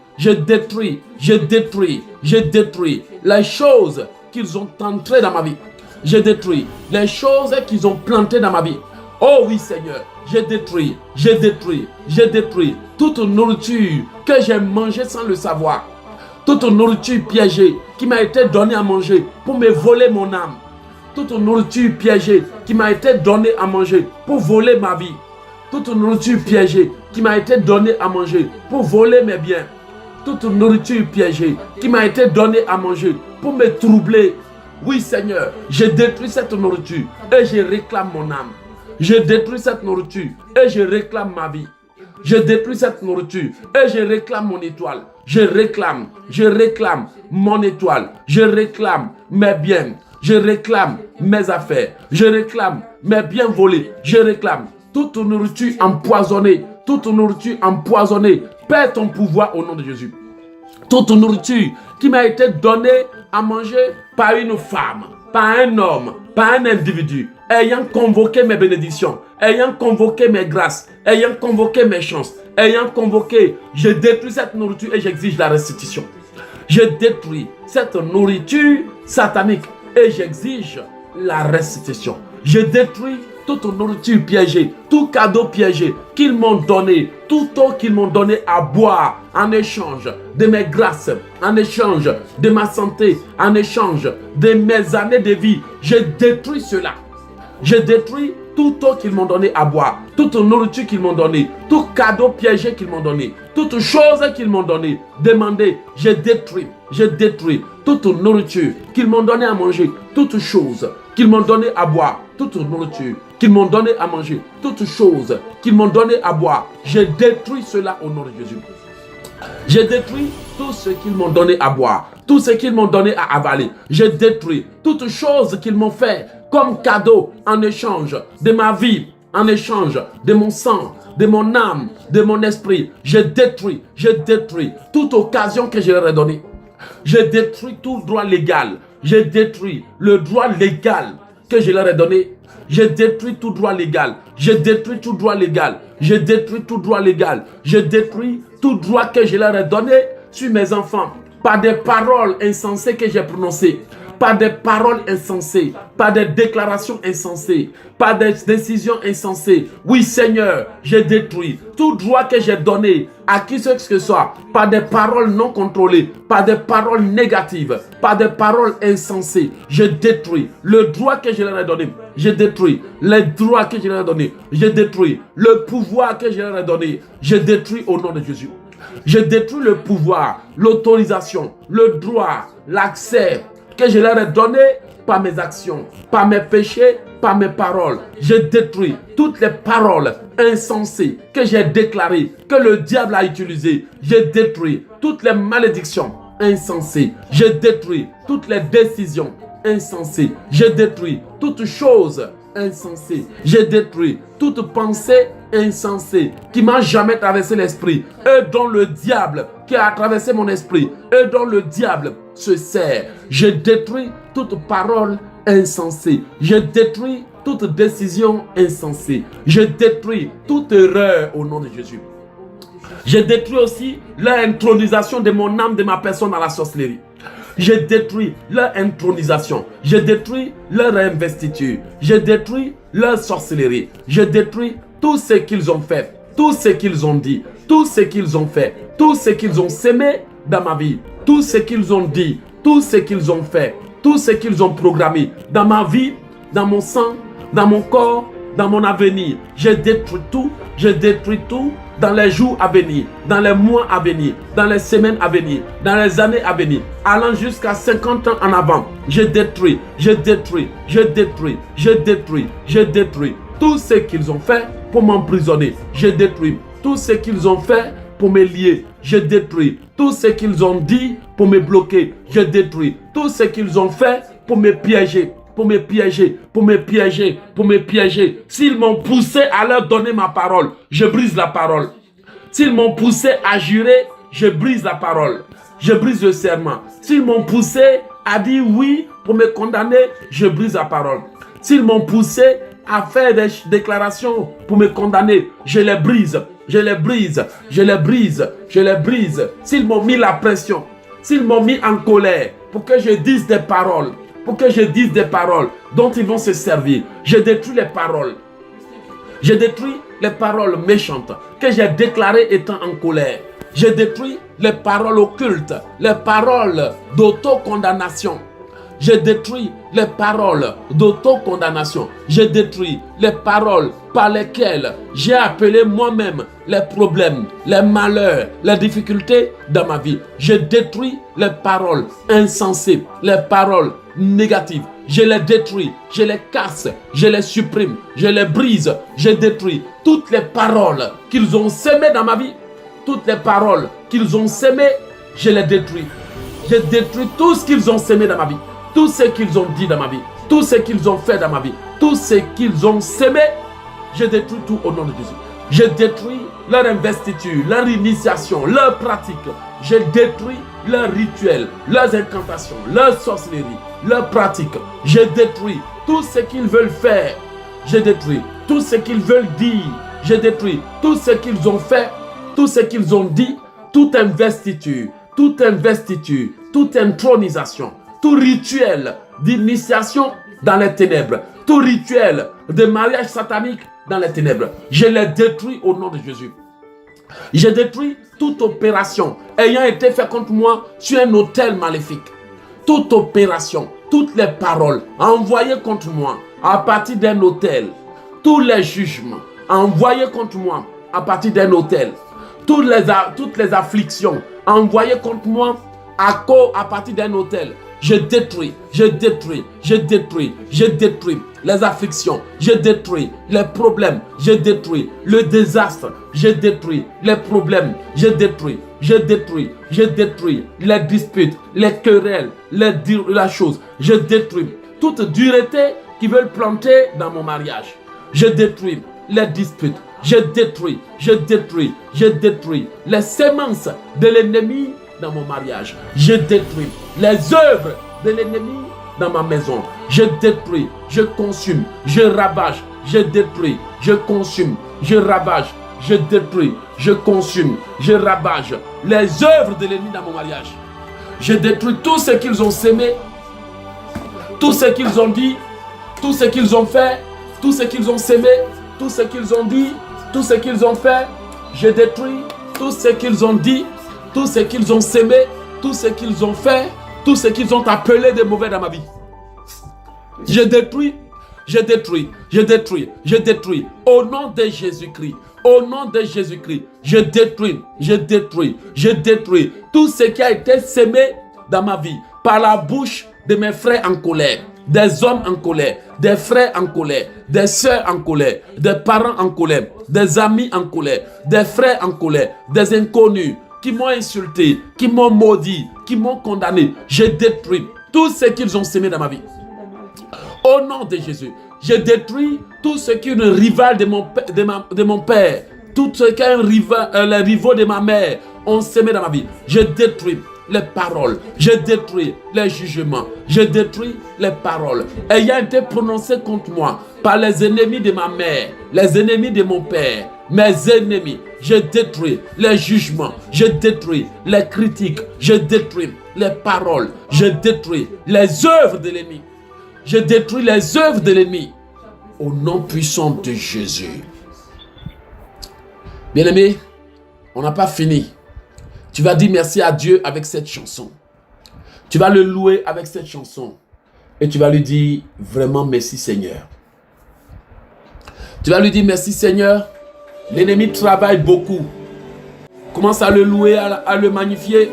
les choses qu'ils ont entrées dans ma vie. Je détruis les choses qu'ils ont plantées dans ma vie. Oh oui Seigneur, je détruis toute nourriture que j'ai mangée sans le savoir. Toute nourriture piégée qui m'a été donnée à manger pour me voler mon âme. Toute nourriture piégée qui m'a été donnée à manger pour voler ma vie. Toute nourriture piégée qui m'a été donnée à manger pour voler mes biens. Toute nourriture piégée qui m'a été donnée à manger pour me troubler. Oui Seigneur, je détruis cette nourriture et je réclame mon âme. Je détruis cette nourriture et je réclame ma vie. Je détruis cette nourriture et je réclame mon étoile. Je réclame mon étoile. Je réclame mes biens. Je réclame mes affaires. Je réclame mes biens volés. Je réclame toute nourriture empoisonnée. Toute nourriture empoisonnée. Perds ton pouvoir au nom de Jésus. Toute nourriture qui m'a été donnée à manger par une femme, par un homme, par un individu, ayant convoqué mes bénédictions, ayant convoqué mes grâces, ayant convoqué mes chances, ayant convoqué, je détruis cette nourriture et j'exige la restitution. Je détruis cette nourriture satanique et j'exige la restitution. Je détruis toute nourriture piégée, tout cadeau piégé qu'ils m'ont donné, tout eau qu'ils m'ont donné à boire en échange de mes grâces, en échange de ma santé, en échange de mes années de vie. Je détruis cela. Je détruis toute eau qu'ils m'ont donné à boire, toute nourriture qu'ils m'ont donné, tout cadeau piégé qu'ils m'ont donné, toute chose qu'ils m'ont donné, demandé, je détruis toute nourriture qu'ils m'ont donné à manger, toute chose qu'ils m'ont donné à boire, toute nourriture qu'ils m'ont donné à manger, toute chose qu'ils m'ont donné à boire, je détruis cela au nom de Jésus. Je détruis tout ce qu'ils m'ont donné à boire, tout ce qu'ils m'ont donné à avaler. Je détruis toute chose qu'ils m'ont fait comme cadeau en échange de ma vie, en échange de mon sang, de mon âme, de mon esprit. Je détruis toute occasion que je leur ai donnée. Je détruis tout droit légal. Je détruis le droit légal que je leur ai donné. Je détruis tout droit légal. Je détruis tout droit légal. Je détruis tout droit légal. Je détruis tout droit que je leur ai donné sur mes enfants par des paroles insensées que j'ai prononcées, par des paroles insensées, par des déclarations insensées, par des décisions insensées. Oui, Seigneur, je détruis tout droit que j'ai donné à qui que ce soit, par des paroles non contrôlées, par des paroles négatives, par des paroles insensées. Je détruis le droit que je leur ai donné. Je détruis les droits que je leur ai donnés. Je détruis le pouvoir que je leur ai donné. Je détruis au nom de Jésus. Je détruis le pouvoir, l'autorisation, le droit, l'accès que je leur ai donné par mes actions, par mes péchés, par mes paroles. Je détruis toutes les paroles insensées que j'ai déclarées, que le diable a utilisées. Je détruis toutes les malédictions insensées. Je détruis toutes les décisions insensées. Je détruis toutes choses insensées. Je détruis toute pensée insensée qui m'a jamais traversé l'esprit et dont le diable qui a traversé mon esprit et dont le diable se sert. Je détruis toute parole insensée. Je détruis toute décision insensée. Je détruis toute erreur au nom de Jésus. Je détruis aussi l'intronisation de mon âme, de ma personne dans la sorcellerie. Je détruis leur intronisation. Je détruis leur investiture. Je détruis leur sorcellerie. Je détruis tout ce qu'ils ont fait, tout ce qu'ils ont dit, tout ce qu'ils ont fait, tout ce qu'ils ont sémé dans ma vie, tout ce qu'ils ont dit, tout ce qu'ils ont fait, tout ce qu'ils ont programmé dans ma vie, dans mon sang, dans mon corps, dans mon avenir. Je détruis tout dans les jours à venir, dans les mois à venir, dans les semaines à venir, dans les années à venir, allant jusqu'à 50 ans en avant. Je détruis tout ce qu'ils ont fait pour m'emprisonner. Je détruis tout ce qu'ils ont fait pour me lier. Je détruis tout ce qu'ils ont dit pour me bloquer. Je détruis tout ce qu'ils ont fait pour me piéger. S'ils m'ont poussé à leur donner ma parole, je brise la parole. S'ils m'ont poussé à jurer, je brise la parole. Je brise le serment. S'ils m'ont poussé à dire oui pour me condamner, je brise la parole. S'ils m'ont poussé à faire des déclarations pour me condamner, je les brise. S'ils m'ont mis la pression, s'ils m'ont mis en colère pour que je dise des paroles, dont ils vont se servir, je détruis les paroles. Je détruis les paroles méchantes que j'ai déclarées étant en colère. Je détruis les paroles occultes, les paroles d'autocondamnation. Je détruis les paroles d'autocondamnation. Je détruis les paroles par lesquelles j'ai appelé moi-même les problèmes, les malheurs, les difficultés dans ma vie. Je détruis les paroles insensées, les paroles négatives. je les détruis, je les casse, je les supprime, je les brise, je détruis toutes les paroles qu'ils ont sémées dans ma vie, toutes les paroles qu'ils ont sémées, je les détruis. Je détruis tout ce qu'ils ont sémé dans ma vie, tout ce qu'ils ont dit dans ma vie, tout ce qu'ils ont fait dans ma vie, tout ce qu'ils ont sémé, je détruis tout au nom de Jésus. Je détruis leur investiture, leur initiation, leur pratique. Je détruis leurs rituels, leurs incantations, leur sorcellerie, leurs pratiques. Je détruis tout ce qu'ils veulent faire. Je détruis tout ce qu'ils veulent dire. Je détruis tout ce qu'ils ont fait, tout ce qu'ils ont dit, toute investiture, toute intronisation, tout rituel d'initiation dans les ténèbres, tout rituel de mariage satanique dans les ténèbres. Je les détruis au nom de Jésus. Je détruis toute opération ayant été faite contre moi sur un autel maléfique. Toute opération, toutes les paroles envoyées contre moi à partir d'un autel, tous les jugements envoyés contre moi à partir d'un autel, toutes les afflictions envoyées contre moi à partir d'un autel. Je détruis les afflictions, je détruis les problèmes, je détruis le désastre, je détruis les problèmes, je détruis les disputes, les querelles, la chose, je détruis toute dureté qui veulent planter dans mon mariage. Je détruis les disputes, je détruis les semences de l'ennemi dans mon mariage. Je détruis les œuvres de l'ennemi dans ma maison. Je détruis, je consume, je ravage, je détruis, je consume, je ravage, je détruis, je consume, je ravage les œuvres de l'ennemi dans mon mariage. Je détruis tout ce qu'ils ont sémé, tout ce qu'ils ont dit, tout ce qu'ils ont fait, tout ce qu'ils ont sémé, tout ce qu'ils ont dit, tout ce qu'ils ont fait. Je détruis tout ce qu'ils ont dit, tout ce qu'ils ont sémé, tout ce qu'ils ont fait, tout ce qu'ils ont appelé de mauvais dans ma vie. Je détruis. Au nom de Jésus-Christ. Au nom de Jésus-Christ. Je détruis tout ce qui a été sémé dans ma vie par la bouche de mes frères en colère, des hommes en colère, des frères en colère, des sœurs en colère, des parents en colère, des amis en colère, des frères en colère, des inconnus qui m'ont insulté, qui m'ont maudit, qui m'ont condamné. Je détruis tout ce qu'ils ont sémé dans ma vie. Au nom de Jésus, je détruis tout ce qui est un rival de mon père, tout ce qui est les rivaux de ma mère ont sémé dans ma vie. Je détruis les paroles, je détruis les jugements, je détruis les paroles ayant été prononcées contre moi par les ennemis de ma mère, les ennemis de mon père, mes ennemis. Je détruis les jugements, je détruis les critiques, je détruis les paroles, je détruis les œuvres de l'ennemi. Je détruis les œuvres de l'ennemi au nom puissant de Jésus. Bien-aimé, on n'a pas fini. Tu vas dire merci à Dieu avec cette chanson. Tu vas le louer avec cette chanson. Et tu vas lui dire vraiment merci Seigneur. Tu vas lui dire merci Seigneur. L'ennemi travaille beaucoup. Commence à le louer, à le magnifier.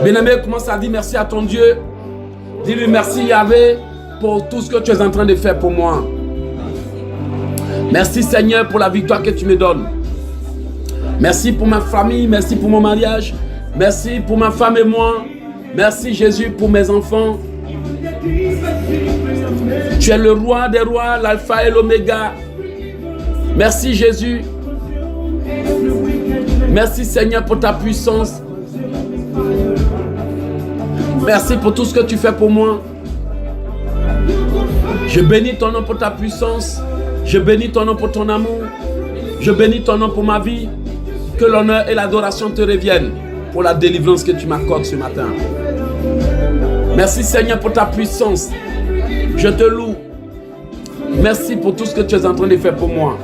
Bien-aimé, commence à dire merci à ton Dieu. Dis-lui merci Yahvé pour tout ce que tu es en train de faire pour moi. Merci Seigneur pour la victoire que tu me donnes. Merci pour ma famille, merci pour mon mariage. Merci pour ma femme et moi. Merci Jésus pour mes enfants. Tu es le roi des rois, l'alpha et l'oméga. Merci Jésus. Merci Seigneur pour ta puissance. Merci pour tout ce que tu fais pour moi. Je bénis ton nom pour ta puissance. Je bénis ton nom pour ton amour. Je bénis ton nom pour ma vie. Que l'honneur et l'adoration te reviennent pour la délivrance que tu m'accordes ce matin. Merci Seigneur pour ta puissance. Je te loue. Merci pour tout ce que tu es en train de faire pour moi.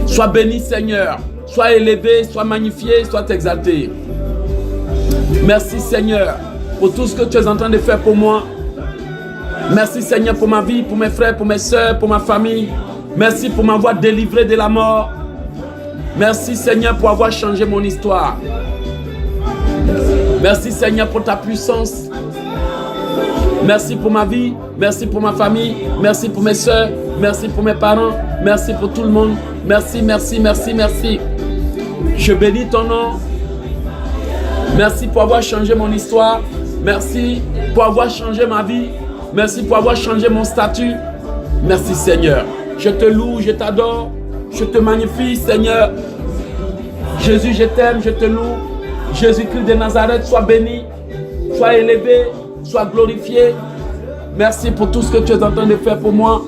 Sois béni Seigneur. Sois élevé, sois magnifié, sois exalté. Merci Seigneur pour tout ce que tu es en train de faire pour moi. Merci Seigneur pour ma vie, pour mes frères, pour mes soeurs, pour ma famille. Merci pour m'avoir délivré de la mort. Merci Seigneur pour avoir changé mon histoire. Merci Seigneur pour ta puissance. Merci pour ma vie, merci pour ma famille, merci pour mes soeurs, merci pour mes parents, merci pour tout le monde. Merci, merci, merci, merci. Je bénis ton nom. Merci pour avoir changé mon histoire. Merci pour avoir changé ma vie. Merci pour avoir changé mon statut. Merci Seigneur. Je te loue, je t'adore. Je te magnifie Seigneur. Jésus, je t'aime, je te loue. Jésus-Christ de Nazareth, sois béni, sois élevé, sois glorifié. Merci pour tout ce que tu es en train de faire pour moi.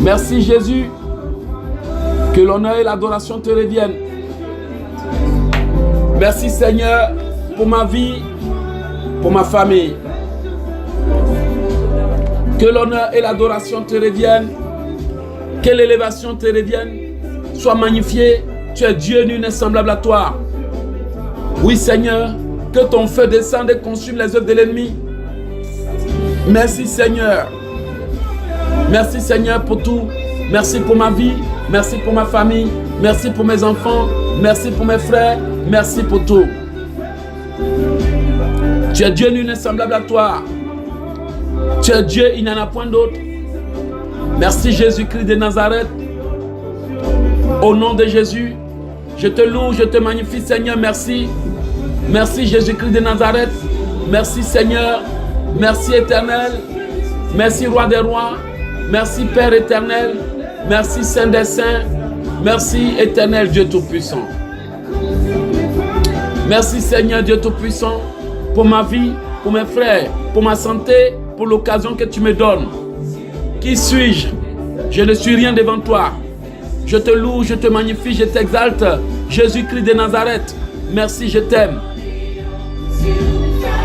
Merci Jésus. Que l'honneur et l'adoration te reviennent. Merci Seigneur pour ma vie, pour ma famille. Que l'honneur et l'adoration te reviennent. Que l'élévation te revienne. Sois magnifié. Tu es Dieu nul n'est semblable à toi. Oui Seigneur, que ton feu descende et consume les œuvres de l'ennemi. Merci Seigneur. Merci Seigneur pour tout. Merci pour ma vie. Merci pour ma famille. Merci pour mes enfants. Merci pour mes frères. Merci pour tout. Tu es Dieu nul n'est semblable à toi. Tu es Dieu, il n'y en a point d'autre. Merci Jésus-Christ de Nazareth. Au nom de Jésus, je te loue, je te magnifie Seigneur, merci. Merci Jésus-Christ de Nazareth. Merci Seigneur. Merci éternel. Merci roi des rois. Merci Père éternel. Merci Saint des saints. Merci éternel Dieu tout-puissant. Merci Seigneur Dieu tout-puissant pour ma vie, pour mes frères, pour ma santé, pour l'occasion que tu me donnes. Qui suis-je? Je ne suis rien devant toi. Je te loue, je te magnifie, je t'exalte. Jésus-Christ de Nazareth, merci, je t'aime.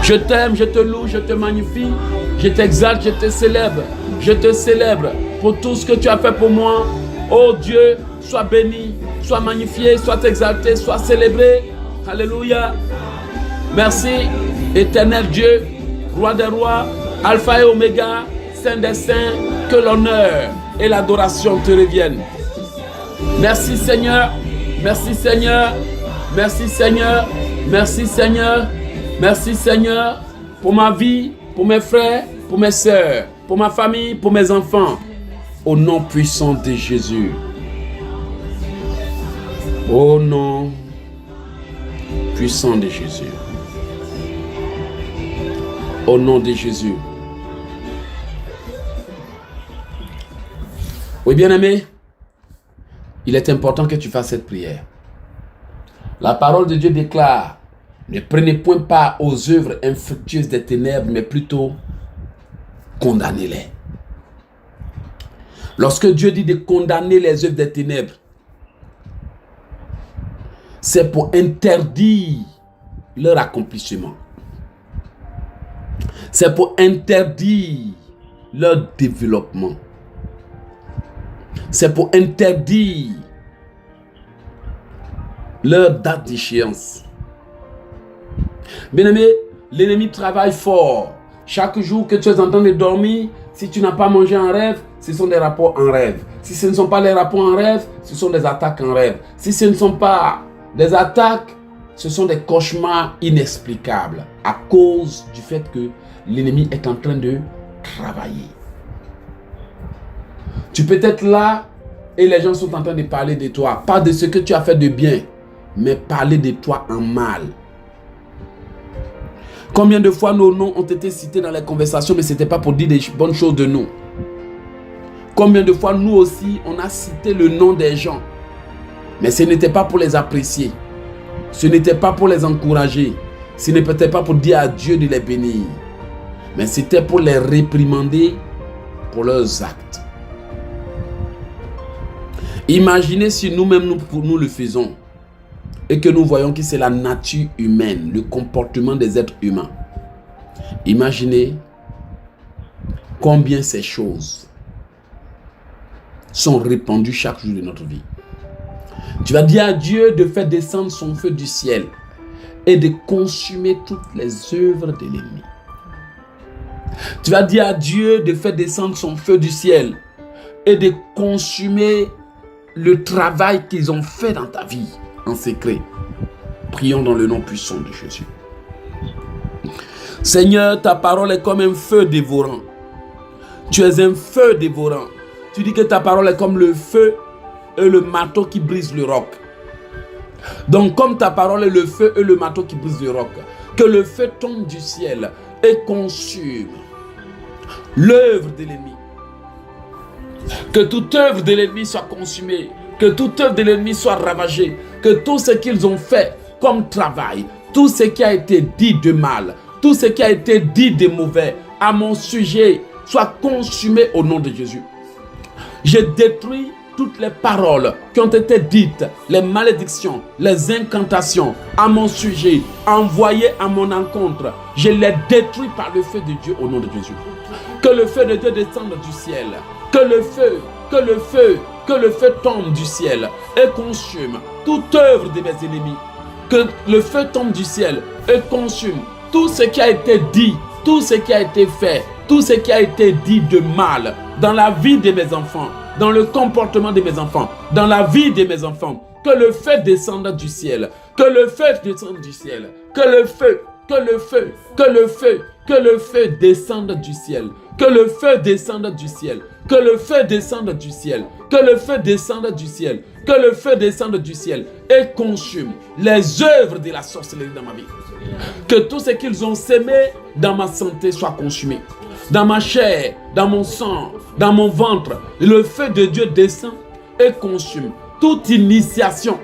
Je t'aime, je te loue, je te magnifie, je t'exalte, je te célèbre. Je te célèbre pour tout ce que tu as fait pour moi. Oh Dieu, sois béni, sois magnifié, sois exalté, sois célébré. Alléluia. Merci, éternel Dieu, roi des rois, alpha et oméga, saint des saints, que l'honneur et l'adoration te reviennent. Merci Seigneur, merci Seigneur, merci Seigneur, merci Seigneur, merci Seigneur pour ma vie, pour mes frères, pour mes sœurs, pour ma famille, pour mes enfants. Au nom puissant de Jésus. Au nom puissant de Jésus. Au nom de Jésus. Oui, bien-aimé, il est important que tu fasses cette prière. La parole de Dieu déclare: ne prenez point part aux œuvres infructueuses des ténèbres, mais plutôt condamnez-les. Lorsque Dieu dit de condamner les œuvres des ténèbres, c'est pour interdire leur accomplissement. C'est pour interdire leur développement. C'est pour interdire leur date d'échéance. Bien-aimé, l'ennemi travaille fort. Chaque jour que tu es en train de dormir, si tu n'as pas mangé en rêve, ce sont des rapports en rêve. Si ce ne sont pas les rapports en rêve, ce sont des attaques en rêve. Si ce ne sont pas des attaques, ce sont des cauchemars inexplicables à cause du fait que l'ennemi est en train de travailler. Tu peux être là et les gens sont en train de parler de toi. Pas de ce que tu as fait de bien, mais parler de toi en mal. Combien de fois nos noms ont été cités dans les conversations, mais ce n'était pas pour dire des bonnes choses de nous. Combien de fois nous aussi, on a cité le nom des gens, mais ce n'était pas pour les apprécier. Ce n'était pas pour les encourager. Ce n'était pas pour dire à Dieu de les bénir. Mais c'était pour les réprimander pour leurs actes. Imaginez si nous-mêmes nous le faisons et que nous voyons que c'est la nature humaine, le comportement des êtres humains. Imaginez combien ces choses sont répandues chaque jour de notre vie. Tu vas dire à Dieu de faire descendre son feu du ciel et de consumer toutes les œuvres de l'ennemi. Tu vas dire à Dieu de faire descendre son feu du ciel et de consumer le travail qu'ils ont fait dans ta vie en secret. Prions dans le nom puissant de Jésus. Seigneur, ta parole est comme un feu dévorant. Tu es un feu dévorant. Tu dis que ta parole est comme le feu et le marteau qui brise le roc. Donc comme ta parole est le feu et le marteau qui brise le roc, que le feu tombe du ciel et consume l'œuvre de l'ennemi. Que toute œuvre de l'ennemi soit consumée, que toute œuvre de l'ennemi soit ravagée, que tout ce qu'ils ont fait comme travail, tout ce qui a été dit de mal, tout ce qui a été dit de mauvais à mon sujet soit consumé au nom de Jésus. Je détruis toutes les paroles qui ont été dites, les malédictions, les incantations à mon sujet, envoyées à mon encontre. Je les détruis par le feu de Dieu au nom de Jésus. Que le feu de Dieu descende du ciel. Que le feu tombe du ciel et consume toute œuvre de mes ennemis. Que le feu tombe du ciel et consume tout ce qui a été dit, tout ce qui a été fait, tout ce qui a été dit de mal dans la vie de mes enfants, dans le comportement de mes enfants, dans la vie de mes enfants. Que le feu descende du ciel. Que le feu descende du ciel. Que le feu descende du ciel. Que le feu descende du ciel. Que le feu descende du ciel. Que le feu descende du ciel. Que le feu descende du ciel et consume les œuvres de la sorcellerie dans ma vie. Que tout ce qu'ils ont sémé dans ma santé soit consumé. Dans ma chair, dans mon sang, dans mon ventre, le feu de Dieu descend et consume toute initiation.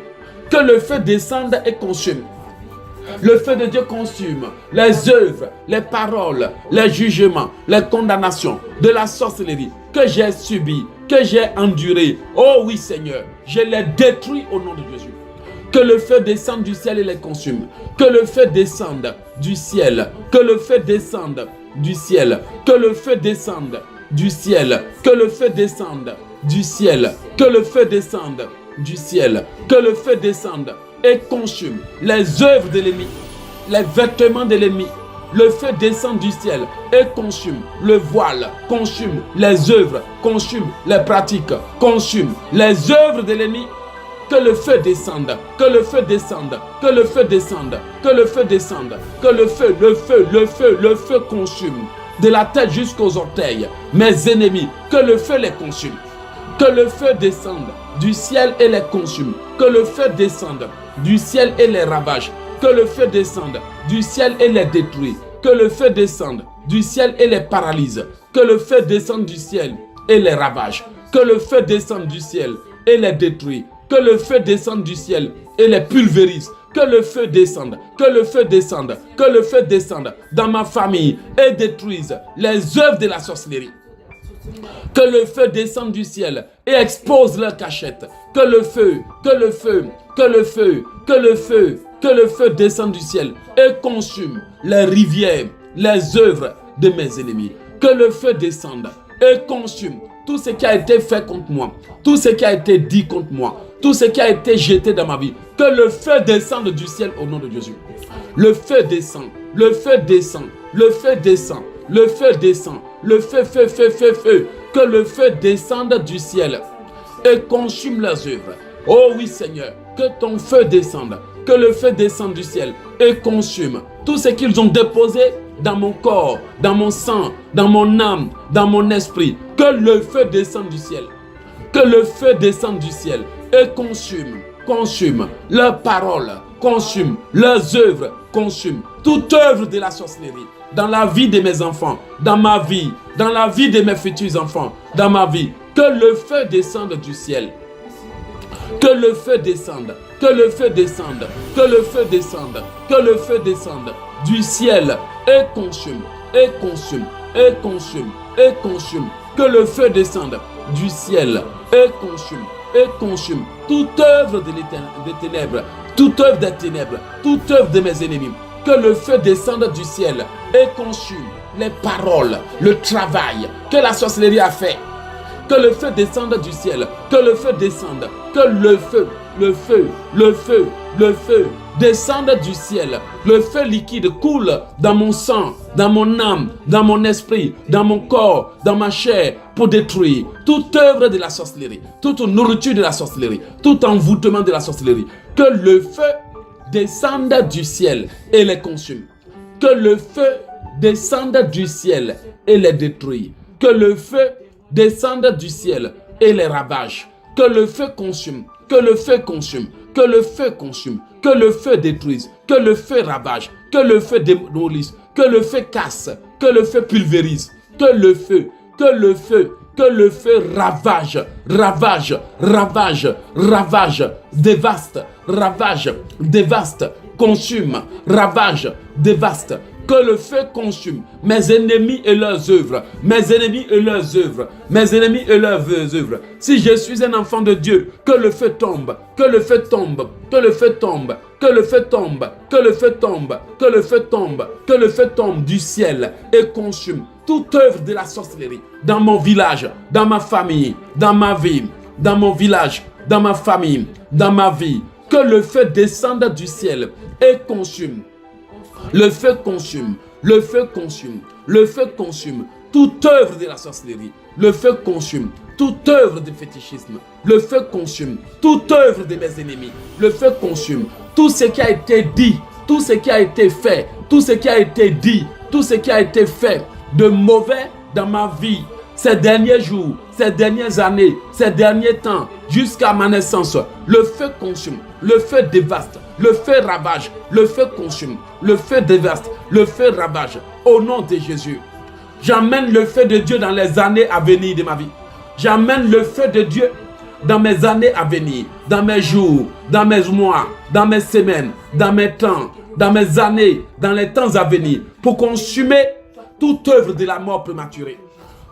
Que le feu descende et consume. Le feu de Dieu consume les œuvres, les paroles, les jugements, les condamnations de la sorcellerie que j'ai subies, que j'ai endurées. Oh oui Seigneur, je les détruis au nom de Jésus. Que le feu descende du ciel et les consume. Que le feu descende du ciel. Que le feu descende du ciel. Que le feu descende du ciel. Que le feu descende du ciel. Que le feu descende du ciel. Que le feu descende et consume les œuvres de l'ennemi, les vêtements de l'ennemi. Le feu descend du ciel et consume le voile, consume les œuvres, consume les pratiques, consume les œuvres de l'ennemi. Que le feu descende, que le feu descende, que le feu descende, que le feu descende, que le feu consume de la tête jusqu'aux orteils mes ennemis, que le feu les consume. Que le feu descende du ciel et les consume. Que le feu descende du ciel et les ravage. Que le feu descende du ciel et les détruit. Que le feu descende du ciel et les paralyse. Que le feu descende du ciel et les ravage. Que le feu descende du ciel et les détruit. Que le feu descende du ciel et les pulvérise. Que le feu descende, que le feu descende, que le feu descende dans ma famille et détruise les œuvres de la sorcellerie. Que le feu descende du ciel et expose leur cachette. Que le feu descende du ciel et consume les rivières, les œuvres de mes ennemis. Que le feu descende et consume tout ce qui a été fait contre moi, tout ce qui a été dit contre moi, tout ce qui a été jeté dans ma vie. Que le feu descende du ciel au nom de Jésus. Le feu descend, le feu descend, le feu descend, le feu descend, le feu. Que le feu descende du ciel et consume leurs œuvres. Oh oui Seigneur, que ton feu descende, que le feu descende du ciel et consume tout ce qu'ils ont déposé dans mon corps, dans mon sang, dans mon âme, dans mon esprit. Que le feu descende du ciel. Que le feu descende du ciel et consume leurs paroles, consume leurs œuvres, consume toute œuvre de la sorcellerie dans la vie de mes enfants, dans ma vie, dans la vie de mes futurs enfants, dans ma vie. Que le feu descende du ciel. Que le feu descende, que le feu descende, que le feu descende, que le feu descende du ciel et consume, et consume, et consume, et consume. Que le feu descende du ciel et consume, et consume toute œuvre des ténèbres, toute œuvre des ténèbres, toute œuvre de mes ennemis. Que le feu descende du ciel et consume les paroles, le travail que la sorcellerie a fait. Que le feu descende du ciel, que le feu descende, que le feu descende du ciel. Le feu liquide coule dans mon sang, dans mon âme, dans mon esprit, dans mon corps, dans ma chair, pour détruire toute œuvre de la sorcellerie, toute nourriture de la sorcellerie, tout envoûtement de la sorcellerie. Que le feu descende du ciel et les consume. Que le feu descende du ciel et les détruit. Que le feu descende du ciel et les ravage. Que le feu consume, que le feu consume, que le feu consume, que le feu détruise, que le feu ravage, que le feu démolisse, que le feu casse, que le feu pulvérise, que le feu ravage, dévaste, consume, ravage, dévaste. Que le feu consume mes ennemis et leurs œuvres, mes ennemis et leurs œuvres, mes ennemis et leurs œuvres. Si je suis un enfant de Dieu, que le feu tombe, que le feu tombe, que le feu tombe, que le feu tombe, que le feu tombe, que le feu tombe, que le feu tombe du ciel et consume toute œuvre de la sorcellerie dans mon village, dans ma famille, dans ma vie, dans mon village, dans ma famille, dans ma vie. Que le feu descende du ciel et consume. Le feu consume, le feu consume, le feu consume toute œuvre de la sorcellerie. Le feu consume toute œuvre de fétichisme. Le feu consume toute œuvre de mes ennemis. Le feu consume tout ce qui a été dit, tout ce qui a été fait, tout ce qui a été dit, tout ce qui a été fait de mauvais dans ma vie. Ces derniers jours, ces dernières années, ces derniers temps, jusqu'à ma naissance, le feu consume, le feu dévaste, le feu ravage, le feu consume, le feu dévaste, le feu ravage. Au nom de Jésus, j'emmène le feu de Dieu dans les années à venir de ma vie. J'emmène le feu de Dieu dans mes années à venir, dans mes jours, dans mes mois, dans mes semaines, dans mes temps, dans mes années, dans les temps à venir, pour consumer toute œuvre de la mort prématurée.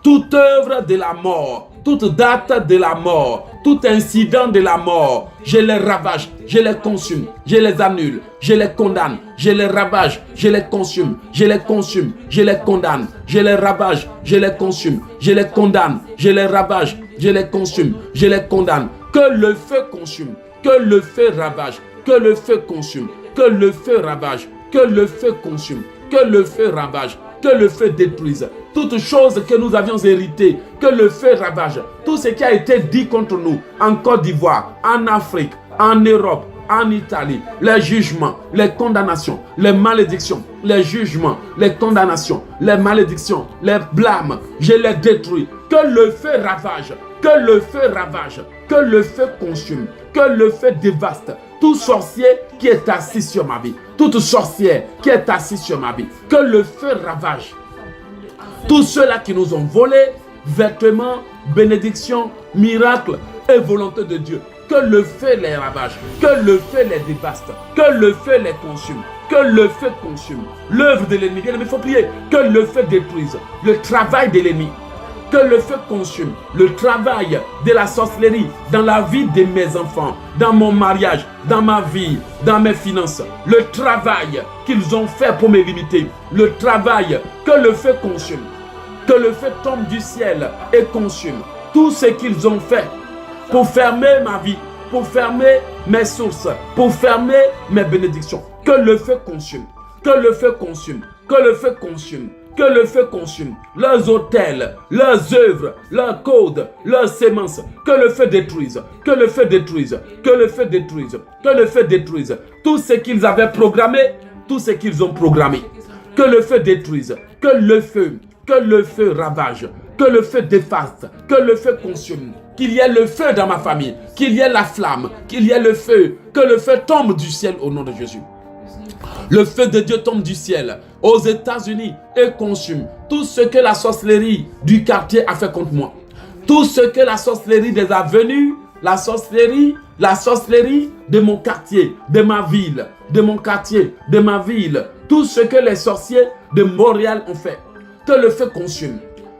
Toute œuvre de la mort, toute date de la mort, tout incident de la mort, je les ravage, je les consume, je les annule, je les condamne, je les ravage, je les consume, je les consume, je les condamne, je les ravage, je les consume, je les condamne, je les ravage, je les consume, je les condamne. Que le feu consume, que le feu ravage, que le feu consume, que le feu ravage, que le feu consume, que le feu ravage, que le feu détruise toutes choses que nous avions héritées, que le feu ravage tout ce qui a été dit contre nous en Côte d'Ivoire, en Afrique, en Europe, en Italie, les jugements, les condamnations, les malédictions, les jugements, les condamnations, les malédictions, les blâmes, je les détruis. Que le feu ravage, que le feu ravage, que le feu consume, que le feu dévaste tout sorcier qui est assis sur ma vie, toute sorcière qui est assise sur ma vie, que le feu ravage tous ceux-là qui nous ont volé vêtements, bénédictions, miracles et volonté de Dieu. Que le feu les ravage, que le feu les dévaste, que le feu les consume, que le feu consume l'œuvre de l'ennemi. Bien, il faut prier que le feu détruise le travail de l'ennemi. Que le feu consume le travail de la sorcellerie dans la vie de mes enfants, dans mon mariage, dans ma vie, dans mes finances. Le travail qu'ils ont fait pour me limiter. Le travail que le feu consume. Que le feu tombe du ciel et consume tout ce qu'ils ont fait pour fermer ma vie, pour fermer mes sources, pour fermer mes bénédictions. Que le feu consume. Que le feu consume. Que le feu consume. Que le feu consume leurs autels, leurs œuvres, leurs codes, leurs sémences. Que le feu détruise, que le feu détruise, que le feu détruise, que le feu détruise tout ce qu'ils avaient programmé, tout ce qu'ils ont programmé. Que le feu détruise, que le feu ravage, que le feu défaste, que le feu consume. Qu'il y ait le feu dans ma famille, qu'il y ait la flamme, qu'il y ait le feu, que le feu tombe du ciel au nom de Jésus. Le feu de Dieu tombe du ciel aux États-Unis et consume tout ce que la sorcellerie du quartier a fait contre moi. Tout ce que la sorcellerie des avenues, la sorcellerie de mon quartier, de ma ville, de mon quartier, de ma ville. Tout ce que les sorciers de Montréal ont fait. Que le feu consume.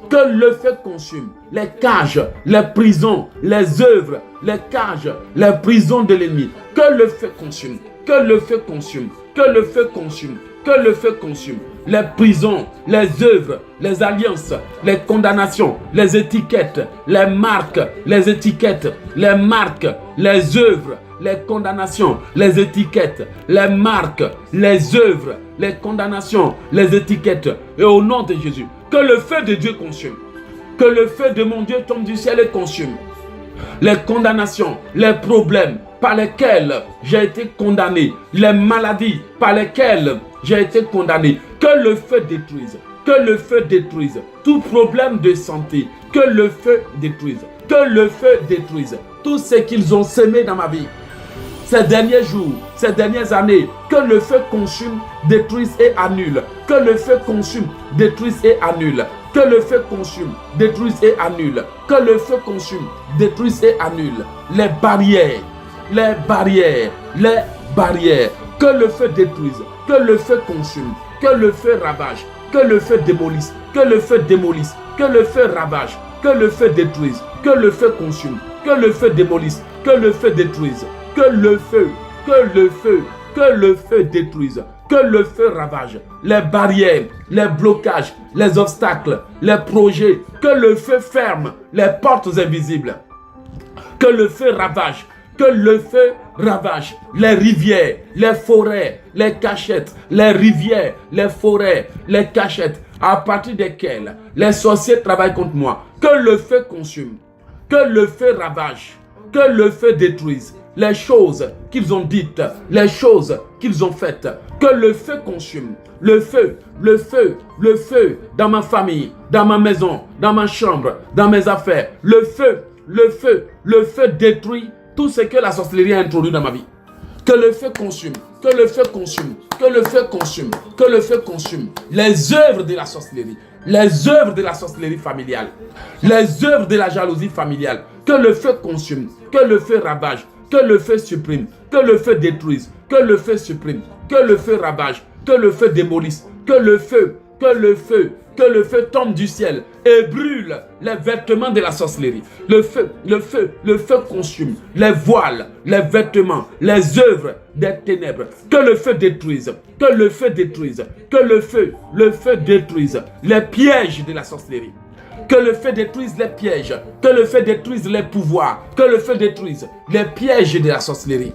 Que le feu consume les cages, les prisons, les œuvres, les cages, les prisons de l'ennemi. Que le feu consume, que le feu consume, que le feu consume, que le feu consume. Les prisons, les œuvres, les alliances, les condamnations, les étiquettes, les marques, les étiquettes, les marques, les œuvres, les condamnations, les étiquettes, les marques, les œuvres, les condamnations, les étiquettes. Et au nom de Jésus, que le feu de Dieu consume. Que le feu de mon Dieu tombe du ciel et consume. Les condamnations, les problèmes par lesquels j'ai été condamné, les maladies par lesquelles j'ai été condamné, que le feu détruise, que le feu détruise tout problème de santé, que le feu détruise, que le feu détruise tout ce qu'ils ont semé dans ma vie. Ces derniers jours, ces dernières années, que le feu consume, détruise et annule. Que le feu consume, détruise et annule. Que le feu consume, détruise et annule. Que le feu consume, détruise et annule. Les barrières, les barrières, les barrières. Que le feu détruise, que le feu consume, que le feu ravage, que le feu démolisse, que le feu démolisse, que le feu ravage, que le feu détruise, que le feu consume, que le feu démolisse, que le feu détruise, que le feu, que le feu, que le feu détruise, que le feu ravage les barrières, les blocages, les obstacles, les projets, que le feu ferme les portes invisibles, que le feu ravage, que le feu ravage les rivières, les forêts, les cachettes, les rivières, les forêts, les cachettes, à partir desquelles les sorciers travaillent contre moi. Que le feu consume, que le feu ravage, que le feu détruise les choses qu'ils ont dites, les choses qu'ils ont faites, que le feu consume, le feu, le feu, le feu dans ma famille, dans ma maison, dans ma chambre, dans mes affaires, le feu, le feu, le feu détruit tout ce que la sorcellerie a introduit dans ma vie. Que le feu consume, que le feu consume, que le feu consume, que le feu consume les œuvres de la sorcellerie, les œuvres de la sorcellerie familiale, les œuvres de la jalousie familiale, que le feu consume, que le feu ravage, que le feu supprime, que le feu détruise, que le feu supprime, que le feu ravage, que le feu démolisse, que le feu, que le feu, que le feu tombe du ciel et brûle les vêtements de la sorcellerie. Le feu, le feu, le feu consume les voiles, les vêtements, les œuvres des ténèbres. Que le feu détruise, que le feu détruise, que le feu détruise les pièges de la sorcellerie. Que le feu détruise les pièges, que le feu détruise les pouvoirs, que le feu détruise les pièges de la sorcellerie.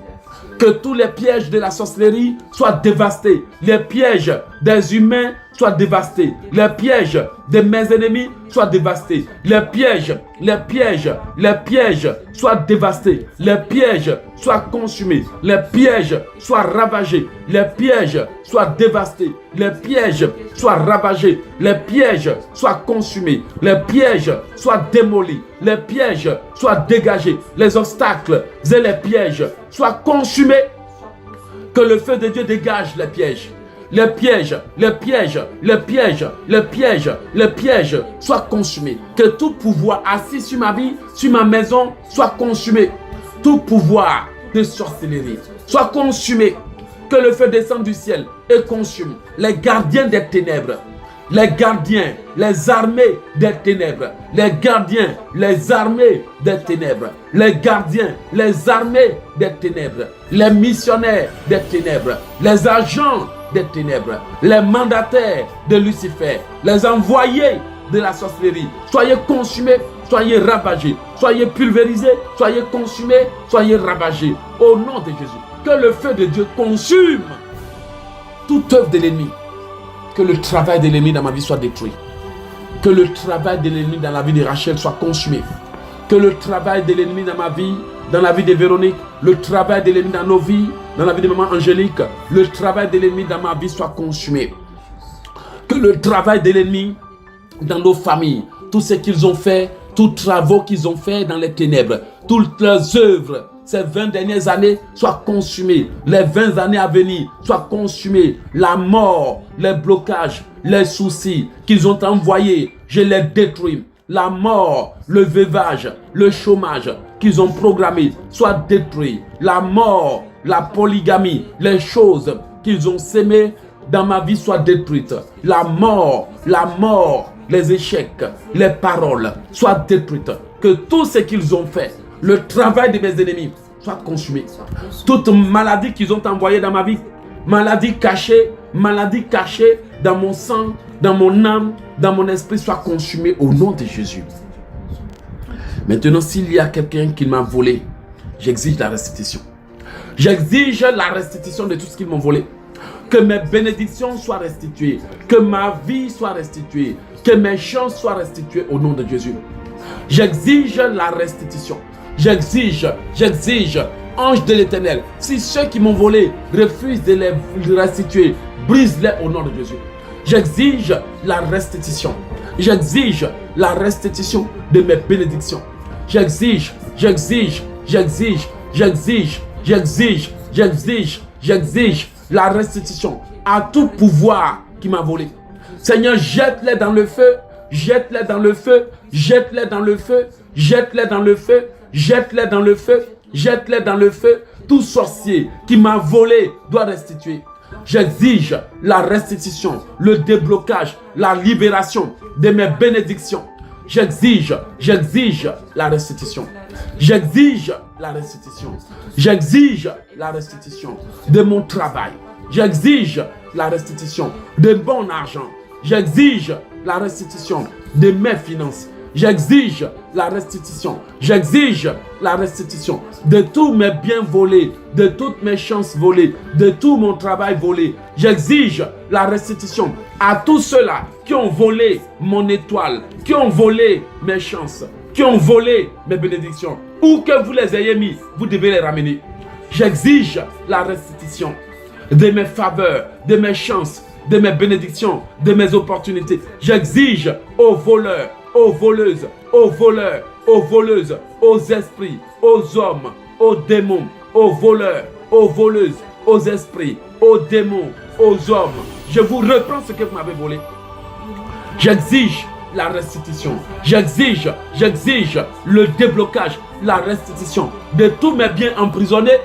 Que tous les pièges de la sorcellerie soient dévastés. Les pièges des humains soient dévastés. Les pièges de mes ennemis soient dévastés. Les pièges soient dévastés. Les pièges soient consumés. Les pièges soient ravagés. Les pièges soient dévastés. Les pièges soient ravagés. Les pièges soient consumés. Les pièges soient démolis. Les pièges soient dégagés. Les obstacles et les pièges soient consumés. Que le feu de Dieu dégage les pièges. Les pièges, les pièges, les pièges, les pièges, les pièges soient consumés. Que tout pouvoir assis sur ma vie, sur ma maison, soit consumé. Tout pouvoir de sorcellerie soit consumé. Que le feu descende du ciel et consume les gardiens des ténèbres. Les gardiens, les armées des ténèbres. Les gardiens, les armées des ténèbres. Les gardiens, les armées des ténèbres. Les missionnaires des ténèbres. Les agents des ténèbres. Les mandataires de Lucifer. Les envoyés de la sorcellerie. Soyez consumés, soyez ravagés. Soyez pulvérisés, soyez consumés, soyez ravagés. Au nom de Jésus. Que le feu de Dieu consume toute œuvre de l'ennemi. Que le travail de l'ennemi dans ma vie soit détruit. Que le travail de l'ennemi dans la vie de Rachel soit consumé. Que le travail de l'ennemi dans ma vie, dans la vie de Véronique, le travail de l'ennemi dans nos vies, dans la vie de maman Angélique, le travail de l'ennemi dans ma vie soit consumé. Que le travail de l'ennemi dans nos familles, tout ce qu'ils ont fait, tous les travaux qu'ils ont fait dans les ténèbres, toutes leurs œuvres, ces 20 dernières années soient consumées. Les 20 années à venir soient consumées. La mort, les blocages, les soucis qu'ils ont envoyés, je les détruis. La mort, le veuvage, le chômage qu'ils ont programmé soient détruits. La mort, la polygamie, les choses qu'ils ont sémées dans ma vie soient détruites. La mort, les échecs, les paroles soient détruites. Que tout ce qu'ils ont fait le travail de mes ennemis soit consumé. Toute maladie qu'ils ont envoyée dans ma vie, maladie cachée dans mon sang, dans mon âme, dans mon esprit, soit consumée au nom de Jésus. Maintenant, s'il y a quelqu'un qui m'a volé, j'exige la restitution. J'exige la restitution de tout ce qu'ils m'ont volé. Que mes bénédictions soient restituées. Que ma vie soit restituée. Que mes chances soient restituées au nom de Jésus. J'exige la restitution. J'exige, ange de l'Éternel, si ceux qui m'ont volé refusent de les restituer, brise-les au nom de Jésus. J'exige la restitution. J'exige la restitution de mes bénédictions. J'exige la restitution à tout pouvoir qui m'a volé. Seigneur, jette-les dans le feu, jette-les dans le feu, jette-les dans le feu, jette-les dans le feu, jette-les dans le feu, jette-les dans le feu. Tout sorcier qui m'a volé doit restituer. J'exige la restitution, le déblocage, la libération de mes bénédictions. J'exige la restitution. J'exige la restitution. J'exige la restitution de mon travail. J'exige la restitution de mon argent. J'exige la restitution de mes finances. J'exige la restitution. J'exige la restitution de tous mes biens volés, de toutes mes chances volées, de tout mon travail volé. J'exige la restitution à tous ceux-là qui ont volé mon étoile, qui ont volé mes chances, qui ont volé mes bénédictions. Où que vous les ayez mis, vous devez les ramener. J'exige la restitution de mes faveurs, de mes chances, de mes bénédictions, de mes opportunités. J'exige aux voleurs, aux voleuses, aux voleurs, aux voleuses, aux esprits, aux hommes, aux démons, aux voleurs, aux voleuses, aux esprits, aux démons, aux hommes. Je vous reprends ce que vous m'avez volé. J'exige la restitution. J'exige le déblocage, la restitution de tous mes biens emprisonnés.